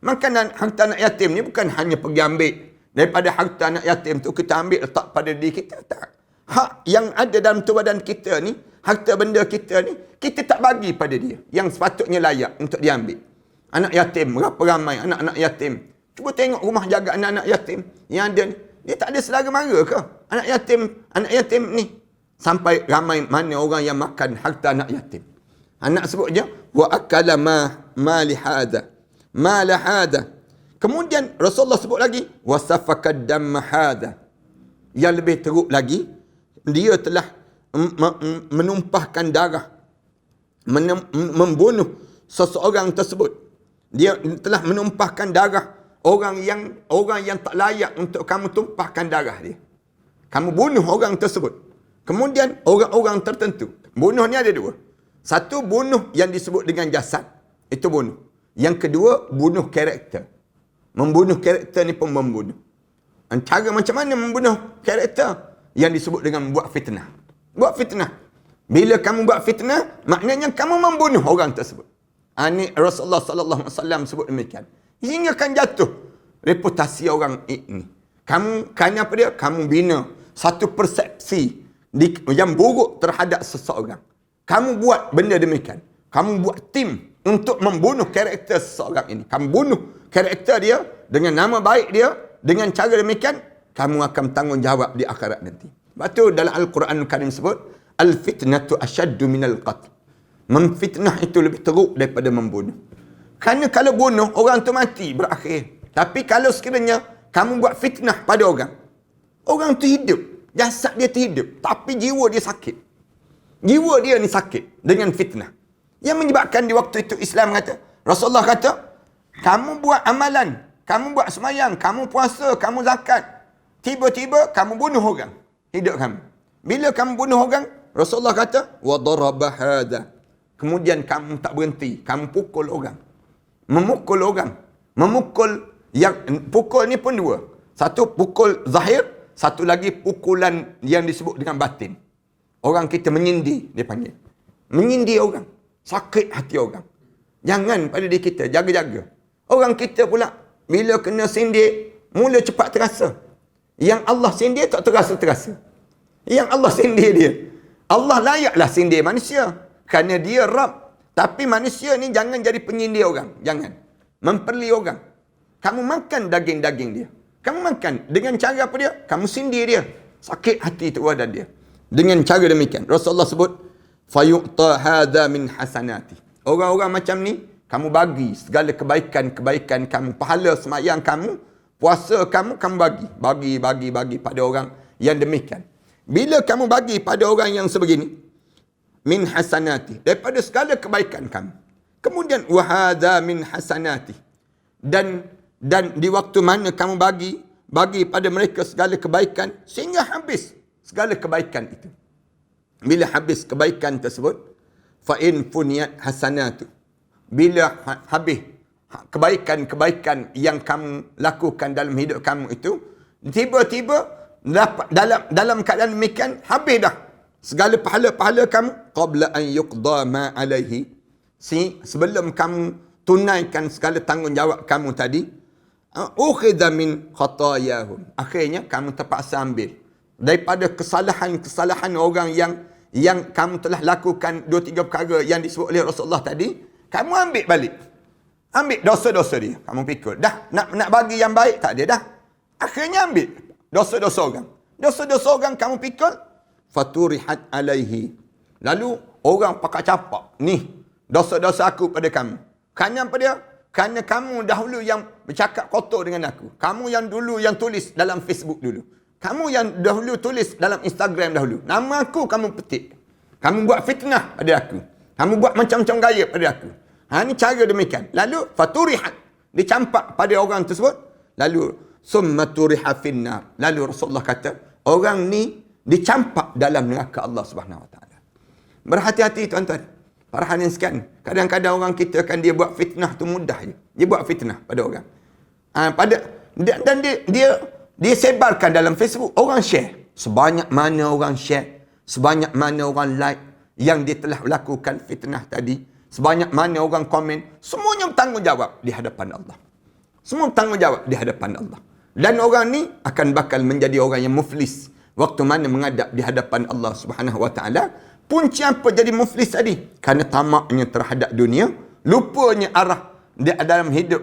Makan harta anak yatim ni bukan hanya pergi ambil. Daripada harta anak yatim tu kita ambil letak pada diri kita. Tak. Hak yang ada dalam tubuh badan kita ni, harta benda kita ni, kita tak bagi pada dia. Yang sepatutnya layak untuk diambil. Anak yatim, berapa ramai anak-anak yatim. Cuba tengok rumah jaga anak-anak yatim yang ada ni. Dia tak ada saudara mara ke? Anak yatim ni. Sampai ramai mana orang yang makan harta anak yatim. Anak sebut je, wa akala mali hadha. Mala hadha. Kemudian Rasulullah sebut lagi, wa safaka damma hadha. Yang lebih teruk lagi, dia telah menumpahkan darah, membunuh seseorang tersebut. Dia telah menumpahkan darah orang yang tak layak untuk kamu tumpahkan darah dia. Kamu bunuh orang tersebut. Kemudian orang-orang tertentu. Bunuh ni ada dua. Satu, bunuh yang disebut dengan jasad. Itu bunuh. Yang kedua, bunuh karakter. Membunuh karakter ni pun membunuh. Cara macam mana membunuh karakter? Yang disebut dengan buat fitnah. Buat fitnah. Bila kamu buat fitnah, maknanya kamu membunuh orang tersebut. Ini Rasulullah SAW sebut demikian. Hingga kan jatuh reputasi orang ini. Kamu, kerana apa dia? Kamu bina satu persepsi yang buruk terhadap seseorang. Kamu buat benda demikian. Kamu buat tim untuk membunuh karakter seseorang ini. Kamu bunuh karakter dia dengan nama baik dia. Dengan cara demikian, kamu akan tanggungjawab di akhirat nanti. Sebab tu dalam Al-Quran Karim sebut, Al-fitnatu asyaddu minal qatl. Memfitnah itu lebih teruk daripada membunuh. Kerana kalau bunuh, orang tu mati berakhir. Tapi kalau sekiranya kamu buat fitnah pada orang, orang tu hidup. Jasad dia terhidup. Tapi jiwa dia sakit. Jiwa dia ni sakit dengan fitnah. Yang menyebabkan di waktu itu Islam kata, Rasulullah kata, kamu buat amalan, kamu buat semayang, kamu puasa, kamu zakat. Tiba-tiba kamu bunuh orang. Hidup kamu. Bila kamu bunuh orang, Rasulullah kata, wa daraba hadha. Kemudian kamu tak berhenti. Kamu pukul orang. Memukul orang. Memukul, yang pukul ni pun dua. Satu pukul zahir, satu lagi pukulan yang disebut dengan batin. Orang kita menyindir, dia panggil. Menyindir orang. Sakit hati orang. Jangan pada diri kita, jaga-jaga. Orang kita pula, bila kena sindir, mula cepat terasa. Yang Allah sindir tak terasa-terasa. Yang Allah sindir dia. Allah layaklah sindir manusia. Kerana dia Rabb. Tapi manusia ni jangan jadi penyindir orang. Jangan. Memperli orang. Kamu makan daging-daging dia. Kamu makan. Dengan cara apa dia? Kamu sindir dia. Sakit hati tu badan dia. Dengan cara demikian. Rasulullah sebut, fayu'ta hadha min hasanati. Orang-orang macam ni, kamu bagi segala kebaikan-kebaikan kamu. Pahala semayang kamu, puasa kamu bagi. Bagi pada orang yang demikian. Bila kamu bagi pada orang yang sebegini, min hasanati, daripada segala kebaikan kamu. Kemudian wahadha min hasanati. Dan di waktu mana kamu bagi pada mereka segala kebaikan sehingga habis segala kebaikan itu. Bila habis kebaikan tersebut, fa in funiyat hasanatu. Bila habis kebaikan-kebaikan yang kamu lakukan dalam hidup kamu itu, tiba-tiba dalam keadaan demikian habis dah segala pahala-pahala kamu, qabla an yuqda ma alaihi, sebelum kamu tunaikan segala tanggungjawab kamu tadi, ukhidha min khatayahum, akhirnya kamu terpaksa ambil daripada kesalahan-kesalahan orang yang kamu telah lakukan 2-3 perkara yang disebut oleh Rasulullah tadi, kamu ambil balik. Ambil dosa-dosa dia, kamu pikul. Dah nak bagi yang baik tak ada dah. Akhirnya ambil dosa-dosa orang. Dosa-dosa orang kamu pikul, faturihat alaihi. Lalu orang pakai capak, ni dosa-dosa aku pada kamu. Kerana apa dia? Kerana kamu dahulu yang bercakap kotor dengan aku. Kamu yang dulu yang tulis dalam Facebook dulu. Kamu yang dahulu tulis dalam Instagram dahulu. Nama aku kamu petik. Kamu buat fitnah pada aku. Kamu buat macam-macam gaya pada aku. Ini cara demikian. Lalu faturihat, dicampak pada orang tersebut. Lalu summa turiha finnar. Lalu Rasulullah kata, orang ni dicampak dalam neraka Allah Subhanahu Wa Taala. Berhati-hati tuan-tuan. Para hadirin sekalian, kadang-kadang orang kita kan dia buat fitnah tu mudah je. Dia buat fitnah pada orang. Dan dia sebarkan dalam Facebook, orang share. Sebanyak mana orang share, sebanyak mana orang like yang dia telah lakukan fitnah tadi, sebanyak mana orang komen, semuanya bertanggungjawab di hadapan Allah. Semua bertanggungjawab di hadapan Allah. Dan orang ni akan bakal menjadi orang yang muflis waktu mana menghadap di hadapan Allah Subhanahu Wa Taala. Punca apa jadi muflis tadi? Kerana tamaknya terhadap dunia, lupanya arah dia dalam hidup,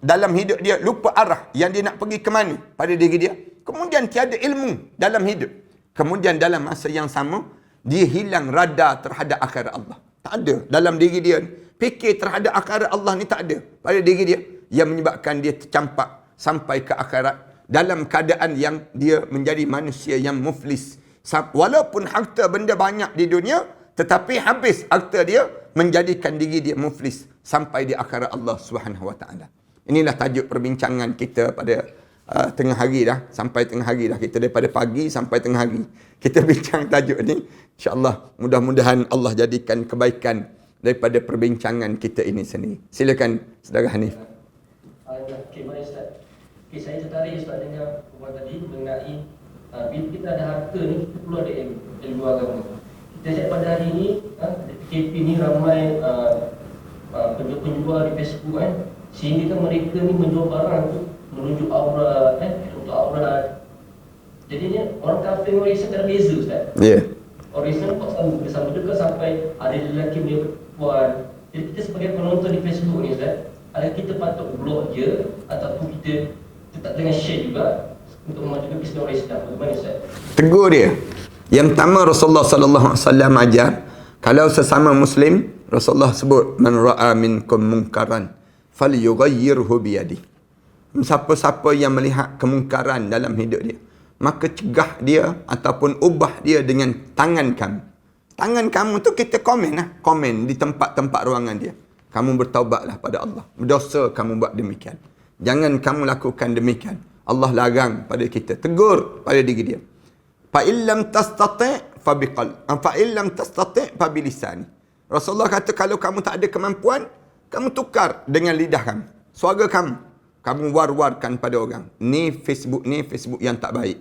dalam hidup dia lupa arah yang dia nak pergi ke mana pada diri dia. Kemudian tiada ilmu dalam hidup. Kemudian dalam masa yang sama, dia hilang rada terhadap akhirat Allah. Tak ada dalam diri dia. Fikir terhadap akhirat Allah ni tak ada pada diri dia, yang menyebabkan dia tercampak sampai ke akhirat dalam keadaan yang dia menjadi manusia yang muflis. Walaupun harta benda banyak di dunia, tetapi habis harta dia menjadikan diri dia muflis sampai di akhirat Allah Subhanahu Wa Taala. Inilah tajuk perbincangan kita pada tengah hari dah, sampai tengah hari dah. Kita daripada pagi sampai tengah hari kita bincang tajuk ni. InsyaAllah mudah-mudahan Allah jadikan kebaikan daripada perbincangan kita ini sendiri. Silakan Saudara Hanif. Okey, mari Ustaz. Okey, saya tertarik Ustaz dengan perbuatan tadi mengenai bila kita ada harta ni, kita perlu ada ilmu agama. Kita lihat pada hari ini, PKP ni ramai penjual-penjual di Facebook kan, sehingga kan mereka ni menjual barang tu menunjuk aurat, untuk aurat. Jadinya orang kafir dengan orang Islam tak ada beza Ustaz. Ya. Yeah. Orang Islam bersama juga sampai ada lelaki punya perempuan. Jadi kita sebagai penonton di Facebook ni Ustaz, adakah kita patut blok je ataupun kita tetap dengan share juga untuk memajukan Islam orang Islam? Bagaimana Ustaz? Tegur dia. Yang pertama Rasulullah sallallahu alaihi wasallam ajar, kalau sesama muslim, Rasulullah sebut man ra'a minkum munkaran falyughayyirhu bi yadihi. Siapa-siapa yang melihat kemungkaran dalam hidup dia, maka cegah dia ataupun ubah dia dengan tangan kamu. Tangan kamu tu kita komen di tempat-tempat ruangan dia. Kamu bertaubatlah pada Allah. Berdosa kamu buat demikian. Jangan kamu lakukan demikian. Allah larang pada kita. Tegur pada diri dia. Fa illam tastati' fa biqal. Fa illam tastati' fa bilisani. Rasulullah kata kalau kamu tak ada kemampuan, kamu tukar dengan lidah kamu. Suara kamu war-warkan pada orang. Ni Facebook yang tak baik.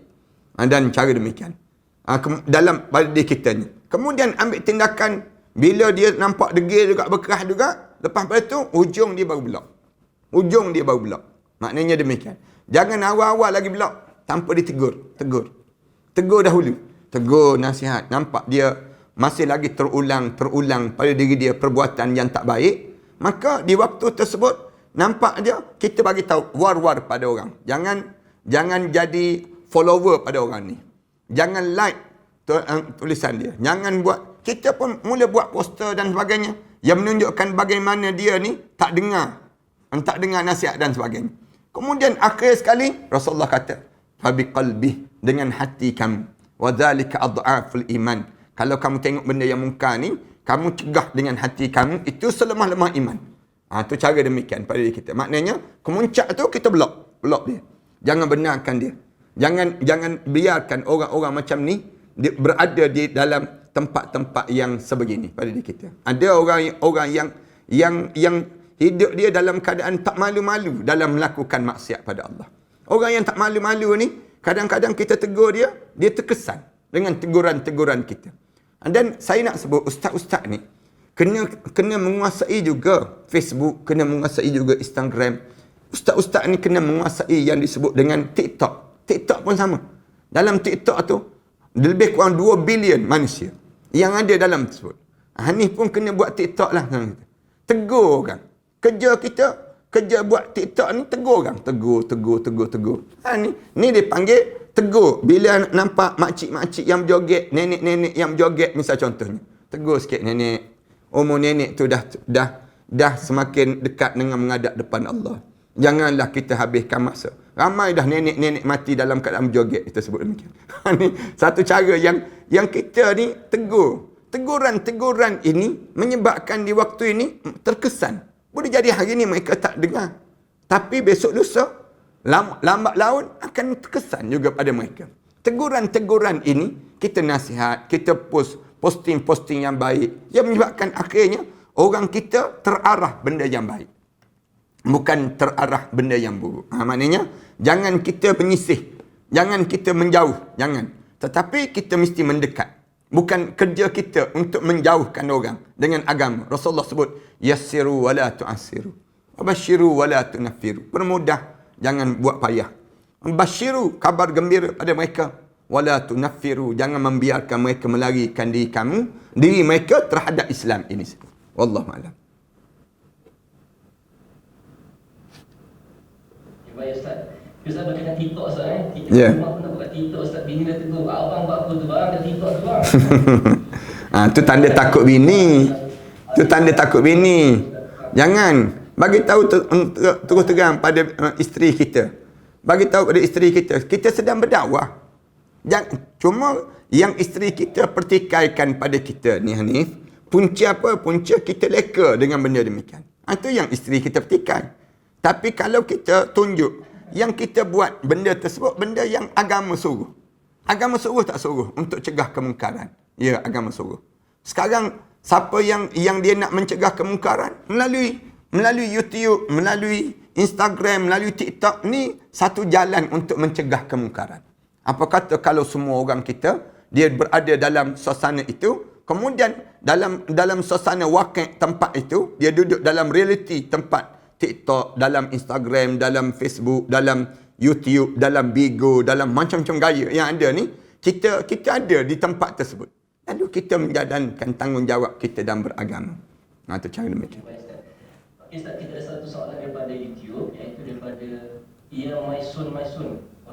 Dan cara demikian. Dalam pada diri kita ni. Kemudian ambil tindakan bila dia nampak degil juga, berkerah juga, lepas pada tu ujung dia baru blok. Maknanya demikian. Jangan awal-awal lagi blok tanpa ditegur. Tegur dahulu. Tegur nasihat. Nampak dia masih lagi terulang pada diri dia perbuatan yang tak baik, maka di waktu tersebut nampak dia, kita bagi tahu war-war pada orang. Jangan jadi follower pada orang ni. Jangan like tulisan dia. Jangan buat, kita pun mula buat poster dan sebagainya yang menunjukkan bagaimana dia ni tak dengar nasihat dan sebagainya. Kemudian akhir sekali Rasulullah kata, fabi qalbi, dengan hati kamu, wa dzalika adhaful iman. Kalau kamu tengok benda yang mungkar ni, kamu cegah dengan hati kamu, itu selemah-lemah iman. Itu cara demikian pada diri kita. Maknanya kemuncak tu kita blok dia. Jangan benarkan dia. Jangan biarkan orang-orang macam ni dia berada di dalam tempat-tempat yang sebegini pada diri kita. Ada orang yang hidup dia dalam keadaan tak malu-malu dalam melakukan maksiat pada Allah. Orang yang tak malu-malu ni, kadang-kadang kita tegur dia terkesan dengan teguran-teguran kita. Dan saya nak sebut ustaz-ustaz ni kena menguasai juga Facebook, kena menguasai juga Instagram. Ustaz-ustaz ni kena menguasai yang disebut dengan TikTok. TikTok pun sama. Dalam TikTok tu lebih kurang 2 bilion manusia yang ada dalam tersebut. Ni pun kena buat TikTok lah. Tegur orang. Kerja buat TikTok ni tegur orang. Tegur. Ni dia panggil tegur. Bila nampak makcik-makcik yang berjoget, nenek-nenek yang berjoget, misal contohnya. Tegur sikit nenek. Umur nenek tu dah semakin dekat dengan menghadap depan Allah. Janganlah kita habiskan masa. Ramai dah nenek-nenek mati dalam keadaan berjoget. Kita sebut demikian. Ini satu cara yang kita ni tegur. Teguran-teguran ini menyebabkan di waktu ini terkesan. Boleh jadi hari ni mereka tak dengar. Tapi besok lusa, lambat laun akan terkesan juga pada mereka. Teguran-teguran ini kita nasihat, kita posting-posting yang baik. Yang menyebabkan akhirnya orang kita terarah benda yang baik. Bukan terarah benda yang buruk. Maknanya, jangan kita menyisih. Jangan kita menjauh. Jangan. Tetapi kita mesti mendekat. Bukan kerja kita untuk menjauhkan orang dengan agama. Rasulullah sebut, yassiru wa la tu'assiru. Basyiru wa la tunaffiru. Permudah. Jangan buat payah. Basyiru, kabar gembira pada mereka. Wa la tunaffiru. Jangan membiarkan mereka melarikan diri mereka terhadap Islam ini. Wallahu a'lam. Baik Ustaz. Ustaz berkaitan TikTok Ustaz Ya. Rumah pun nak buat TikTok Ustaz. Bini dah tegur, abang buat apa tu bang? Ada TikTok tu bang. Tu tanda takut bini. Tu tanda takut bini. Jangan. Bagi tahu terus terang pada isteri kita. Bagi tahu pada isteri kita. Kita sedang berdakwah. Cuma yang isteri kita pertikaikan pada kita ni Hanif. Punca apa? Punca kita leka dengan benda demikian. Itu yang isteri kita pertikai. Tapi kalau kita tunjuk yang kita buat benda tersebut, benda yang agama suruh. Agama suruh tak suruh untuk cegah kemungkaran. Ya, agama suruh. Sekarang, siapa yang dia nak mencegah kemungkaran? Melalui YouTube, melalui Instagram, melalui TikTok, ni satu jalan untuk mencegah kemungkaran. Apa kata kalau semua orang kita, dia berada dalam suasana itu, kemudian dalam suasana wakil tempat itu, dia duduk dalam realiti tempat TikTok, dalam Instagram, dalam Facebook, dalam YouTube, dalam Bigo, dalam macam-macam gaya yang ada ni, kita ada di tempat tersebut. Lalu kita menjalankan tanggungjawab kita dalam beragama. Itu cara demikian. Okey Ustaz, kita ada satu soalan daripada YouTube, iaitu daripada Ia Maisun.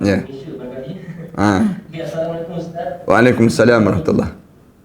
Ya. Malaysia barangkali. Okey, Assalamualaikum Ustaz. Waalaikumsalam warahmatullahi.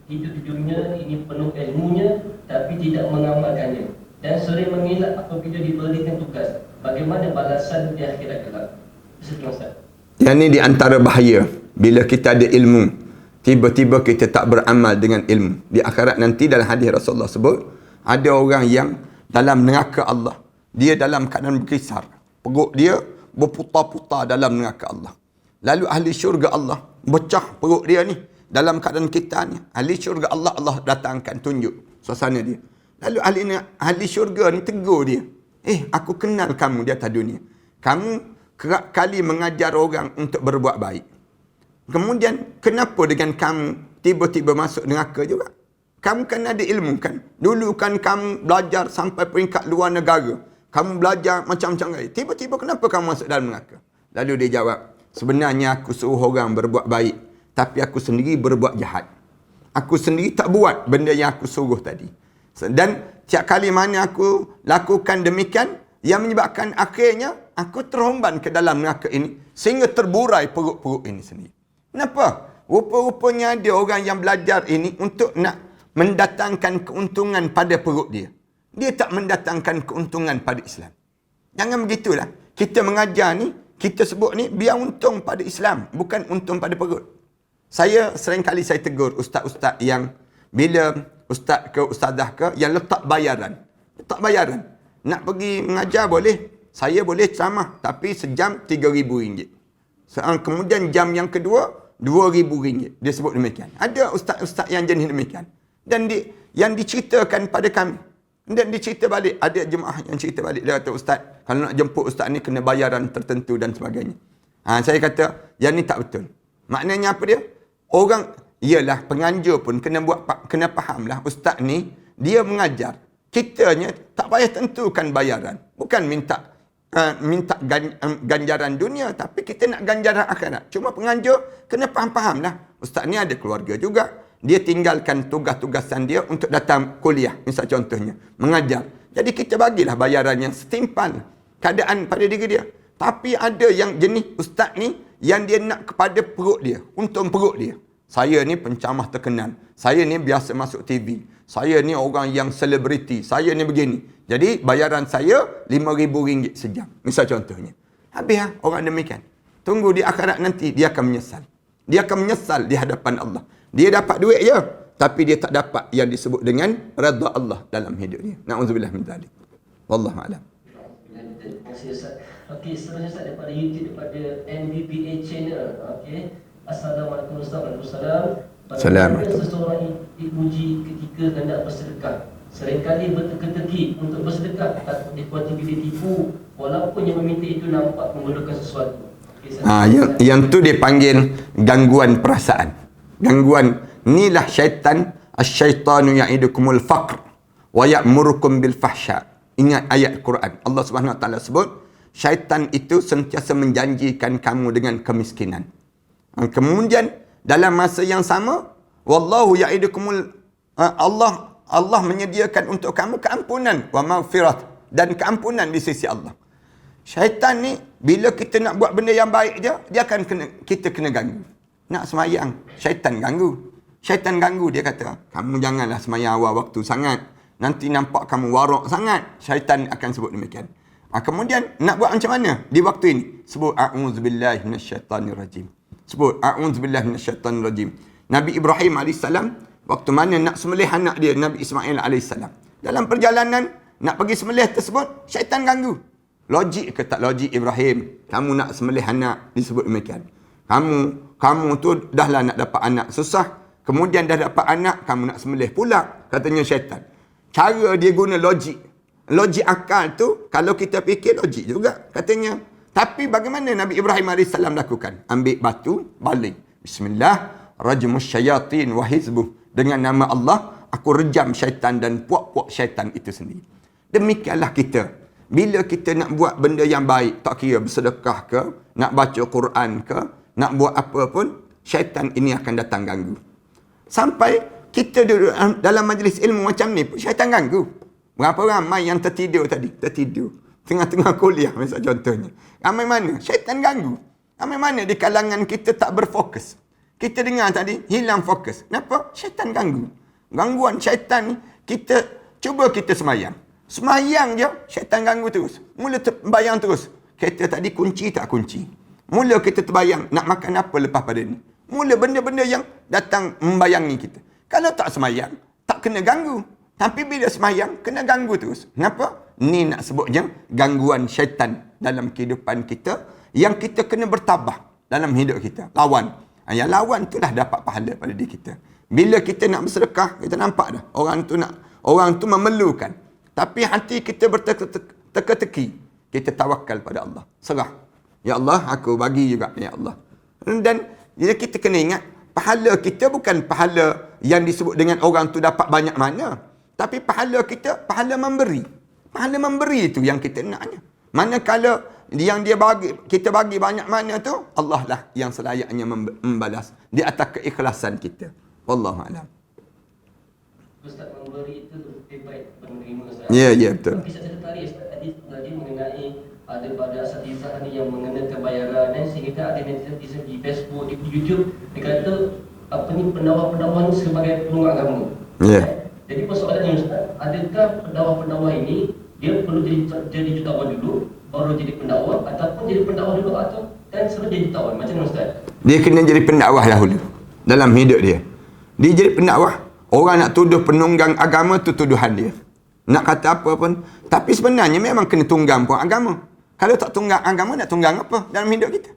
Hidup di dunia ini penuh ilmunya, tapi tidak mengamalkannya. Dan sering mengelak apabila diberikan tugas. Bagaimana balasan di akhirat kelak? Sekian Ustaz. Yang ni di antara bahaya. Bila kita ada ilmu, tiba-tiba kita tak beramal dengan ilmu. Di akhirat nanti dalam hadis Rasulullah sebut, ada orang yang dalam neraka Allah. Dia dalam keadaan berkisar. Perut dia berputar-putar dalam neraka Allah. Lalu ahli syurga Allah, pecah perut dia ni. Dalam keadaan kita ni. Ahli syurga Allah datangkan tunjuk suasana dia. Lalu ahli syurga ni tegur dia. Aku kenal kamu di atas dunia. Kamu kerap kali mengajar orang untuk berbuat baik. Kemudian, kenapa dengan kamu tiba-tiba masuk neraka juga? Kamu kan ada ilmu kan? Dulu kan kamu belajar sampai peringkat luar negara. Kamu belajar macam-macam kali. Tiba-tiba kenapa kamu masuk dalam neraka? Lalu dia jawab, sebenarnya aku suruh orang berbuat baik. Tapi aku sendiri berbuat jahat. Aku sendiri tak buat benda yang aku suruh tadi. Dan tiap kali mana aku lakukan demikian, yang menyebabkan akhirnya aku terhemban ke dalam neraka ini sehingga terburai perut-perut ini sendiri. Kenapa? Rupa-rupanya ada orang yang belajar ini untuk nak mendatangkan keuntungan pada perut dia. Dia tak mendatangkan keuntungan pada Islam. Jangan begitulah. Kita mengajar ni, kita sebut ni biar untung pada Islam, bukan untung pada perut. Saya sering kali saya tegur ustaz-ustaz yang bila ustaz ke ustazah ke yang letak bayaran. Letak bayaran. Nak pergi mengajar boleh. Saya boleh ceramah tapi sejam RM3,000. Kemudian jam yang kedua RM2,000. Dia sebut demikian. Ada ustaz-ustaz yang jenis demikian. Dan yang diceritakan pada kami. Dan dicerita balik. Ada jemaah yang cerita balik. Dia kata, ustaz, kalau nak jemput ustaz ni kena bayaran tertentu dan sebagainya. Saya kata, yang ni tak betul. Maknanya apa dia? Orang, ialah penganjur pun kena fahamlah. Ustaz ni, dia mengajar. Kitanya tak payah tentukan bayaran. Bukan minta ganjaran dunia, tapi kita nak ganjaran akhirat. Cuma penganjur kena faham-fahamlah. Ustaz ni ada keluarga juga. Dia tinggalkan tugas-tugasan dia untuk datang kuliah. Misal contohnya, mengajar. Jadi kita bagilah bayaran yang setimpal keadaan pada diri dia. Tapi ada yang jenis ustaz ni yang dia nak kepada perut dia, untung perut dia. Saya ni pencamah terkenal. Saya ni biasa masuk TV. Saya ni orang yang selebriti. Saya ni begini. Jadi bayaran saya RM5,000 sejam. Misal contohnya. Habis orang demikian. Tunggu di akhirat nanti dia akan menyesal. Dia akan menyesal di hadapan Allah. Dia dapat duit je, tapi dia tak dapat yang disebut dengan redha Allah dalam hidup dia. Na'udzubillah min dzalik. Wallahu a'lam. Terima kasih Ustaz. Okey, seterusnya Ustaz daripada YouTube, daripada NBPA channel. Okey. Assalamualaikum Ustaz. Waalaikumsalam. Bagaimana seseorang dipuji ketika hendak bersedekah? Seringkali berteka-teki untuk bersedekah, takut dikuati bila tipu, walaupun yang meminta itu nampak memerlukan sesuatu. Yang tu dipanggil gangguan perasaan. Gangguan inilah syaitan. Asyaitanu ya'idukumul faqr wa ya'murukum bil fahsya. Ingat ayat Quran. Allah Subhanahu Wa Taala sebut syaitan itu sentiasa menjanjikan kamu dengan kemiskinan. Kemudian dalam masa yang sama, wallahu ya'idukumul Allah menyediakan untuk kamu keampunan wa maghfirat dan keampunan di sisi Allah. Syaitan ni bila kita nak buat benda yang baik je, dia akan kita kena ganggu. Nak semayang, syaitan ganggu. Syaitan ganggu, dia kata, kamu janganlah semayang awal waktu sangat. Nanti nampak kamu warak sangat. Syaitan akan sebut demikian. Kemudian nak buat macam mana di waktu ini? Sebut a'udzubillahi minasyaitanirrajim. Sebut a'udzubillahi minasyaitanirrajim. Nabi Ibrahim AS waktu mana nak sembelih anak dia Nabi Ismail AS, dalam perjalanan nak pergi sembelih tersebut, syaitan ganggu. Logik ke tak logik Ibrahim? Kamu nak sembelih anak, disebut demikian. Kamu tu dahlah nak dapat anak susah. Kemudian dah dapat anak, kamu nak sembelih pula. Katanya syaitan. Cara dia guna logik. Logik akal tu, kalau kita fikir logik juga. Katanya. Tapi bagaimana Nabi Ibrahim AS lakukan? Ambil batu, baling. Bismillah. Rajmus syayatin wa hizbuh. Dengan nama Allah, aku rejam syaitan dan puak-puak syaitan itu sendiri. Demikianlah kita. Bila kita nak buat benda yang baik, tak kira bersedekah ke, nak baca Quran ke, nak buat apa pun, syaitan ini akan datang ganggu. Sampai kita duduk dalam majlis ilmu macam ni pun, syaitan ganggu. Berapa ramai yang tertidur tadi? Tertidur. Tengah-tengah kuliah, misal contohnya. Ramai mana? Syaitan ganggu. Ramai mana di kalangan kita tak berfokus. Kita dengar tadi, hilang fokus. Kenapa? Syaitan ganggu. Gangguan syaitan ni, cuba kita semayang. Semayang je, syaitan ganggu terus. Mula terbayang terus. Kereta tadi kunci tak kunci. Mula kita terbayang, nak makan apa lepas pada ni. Mula benda-benda yang datang membayangi kita. Kalau tak semayang, tak kena ganggu. Tapi bila semayang, kena ganggu terus. Kenapa? Ni nak sebutnya gangguan syaitan dalam kehidupan kita, yang kita kena bertabah dalam hidup kita. Lawan. Yang lawan tu dah dapat pahala pada diri kita. Bila kita nak bersedekah, kita nampak dah. Orang tu memerlukan. Tapi hati kita berteka-teki. Kita tawakal pada Allah. Serah. Ya Allah, aku bagi juga. Ya Allah. Dan kita kena ingat, pahala kita bukan pahala yang disebut dengan orang tu dapat banyak mana. Tapi pahala kita, pahala memberi. Pahala memberi itu yang kita naknya. Manakala yang dia bagi, kita bagi banyak mana tu, Allah lah yang selayaknya membalas di atas keikhlasan kita. Wallahu a'lam. Ustaz memberi itu lebih baik menerima Ustaz. Ya, ya, betul. Kisah saya tertarik Ustaz tadi mengenai ada pada asatizah ni yang mengenakan bayaran sehingga ada netizen di Facebook, di YouTube dia kata pendakwa-pendakwa ni sebagai penunggang agama. Ya. Jadi persoalannya Ustaz, adakah pendakwa-pendakwa ini dia perlu jadi jutawan dulu baru jadi pendakwa ataupun jadi pendakwa dulu atau dan sebelum jadi jutawan? Macam mana Ustaz? Dia kena jadi pendakwah dahulu dalam hidup dia. Dia jadi pendakwah. Orang nak tuduh penunggang agama tu tuduhan dia. Nak kata apa pun. Tapi sebenarnya memang kena tunggang pun agama. Kalau tak tunggang agama, nak tunggang apa dalam hidup kita?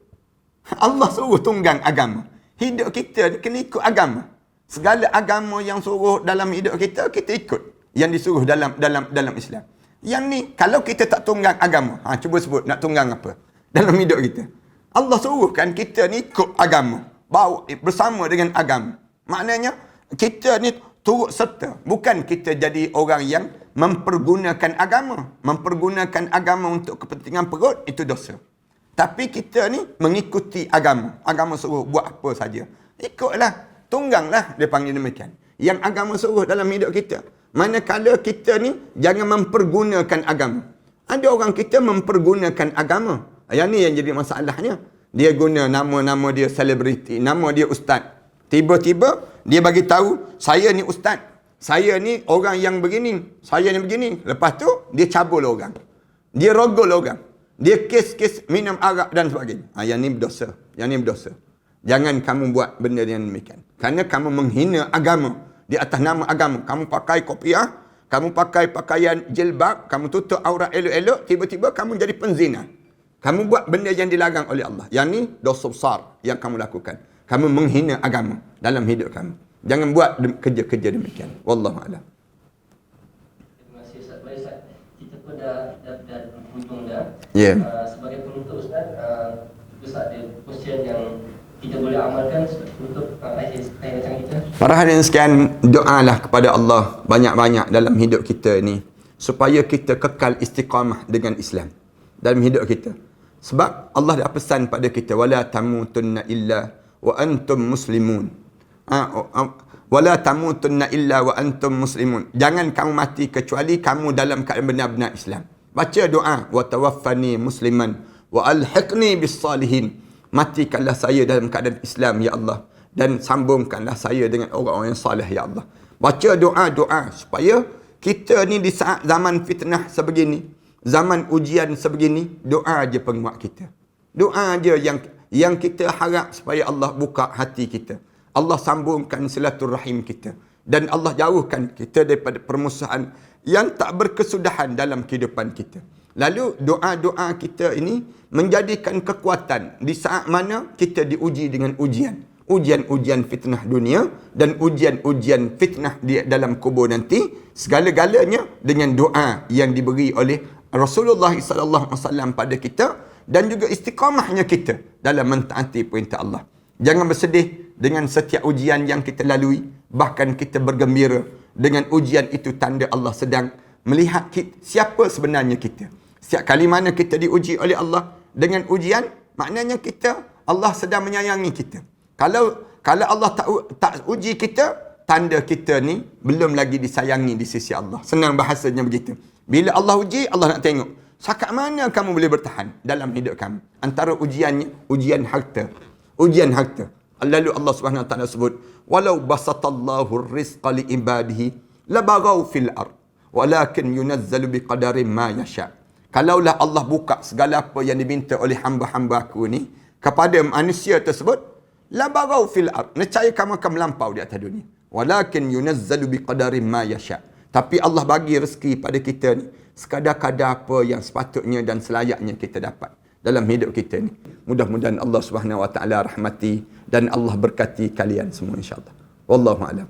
Allah suruh tunggang agama. Hidup kita kena ikut agama. Segala agama yang suruh dalam hidup kita, kita ikut. Yang disuruh dalam Islam. Yang ni, kalau kita tak tunggang agama, cuba sebut nak tunggang apa dalam hidup kita. Allah suruhkan kita ni ikut agama. Bawa bersama dengan agama. Maknanya, kita ni turut serta. Bukan kita jadi orang yang mempergunakan agama. Mempergunakan agama untuk kepentingan perut, itu dosa. Tapi kita ni mengikuti agama. Agama suruh buat apa saja. Ikutlah. Tungganglah, dia panggil demikian. Yang agama suruh dalam hidup kita. Manakala kita ni jangan mempergunakan agama. Ada orang kita mempergunakan agama. Yang ni yang jadi masalahnya. Dia guna nama-nama dia selebriti. Nama dia ustaz. Tiba-tiba dia bagi tahu, saya ni ustaz. Saya ni orang yang begini. Saya ni begini. Lepas tu, dia cabul orang. Dia rogol orang. Dia kes-kes minum arak dan sebagainya. Yang ni berdosa. Yang ni berdosa. Jangan kamu buat benda yang demikian. Kerana kamu menghina agama. Di atas nama agama. Kamu pakai kopiah. Kamu pakai pakaian jilbab. Kamu tutup aurat elok-elok. Tiba-tiba kamu jadi penzina. Kamu buat benda yang dilarang oleh Allah. Yang ni dosa besar yang kamu lakukan. Kamu menghina agama dalam hidup kamu. Jangan buat kerja-kerja demikian. Wallahualam. Terima kasih Ustaz. Baik Ustaz. Kita pun dah berhujung dah. Ya. Sebagai penutup Ustaz, Ustaz ada question yang kita boleh amalkan untuk akhir macam kita. Para hadirin sekalian, doalah kepada Allah banyak-banyak dalam hidup kita ni supaya kita kekal istiqamah dengan Islam dalam hidup kita. Sebab Allah dah pesan pada kita, wala tamutunna illa wa antum muslimun. Wala tamutunna illa wa antum muslimun. Jangan kamu mati kecuali kamu dalam keadaan benar-benar Islam. Baca doa, wa tawaffani musliman wa alhiqni bis salihin. Matikanlah saya dalam keadaan Islam ya Allah, dan sambungkanlah saya dengan orang-orang yang salih ya Allah. Baca doa-doa supaya kita ni di saat zaman fitnah sebegini, zaman ujian sebegini, doa je penguat kita. Doa je yang kita harap supaya Allah buka hati kita. Allah sambungkan silaturahim kita. Dan Allah jauhkan kita daripada permusuhan yang tak berkesudahan dalam kehidupan kita. Lalu doa-doa kita ini menjadikan kekuatan di saat mana kita diuji dengan ujian. Ujian-ujian fitnah dunia dan ujian-ujian fitnah di dalam kubur nanti. Segala-galanya dengan doa yang diberi oleh Rasulullah SAW pada kita. Dan juga istiqamahnya kita dalam mentaati perintah Allah. Jangan bersedih dengan setiap ujian yang kita lalui. Bahkan kita bergembira dengan ujian itu, tanda Allah sedang melihat siapa sebenarnya kita. Setiap kali mana kita diuji oleh Allah dengan ujian, maknanya Allah sedang menyayangi kita. Kalau Allah tak uji kita, tanda kita ni belum lagi disayangi di sisi Allah. Senang bahasanya begitu. Bila Allah uji, Allah nak tengok sakat mana kamu boleh bertahan dalam hidup kamu. Antara ujiannya, ujian harta. Ujian harta. Lalu Allah Subhanahu Wa Taala sebut, walau basatallahu rizqa li ibadihi labaghaw fil ard walakin yunazzalu biqadarin ma yasha. Kalaulah Allah buka segala apa yang diminta oleh hamba-hamba aku ni kepada manusia tersebut, labaghaw fil ard, nescaya kamu akan melampau di atas dunia. Walakin yunazzalu biqadarin ma yasha. Tapi Allah bagi rezeki pada kita ni sekadar-kadar apa yang sepatutnya dan selayaknya kita dapat dalam hidup kita ni. Mudah-mudahan Allah Subhanahu Wa Taala rahmati dan Allah berkati kalian semua insya-Allah. Wallahu a'lam.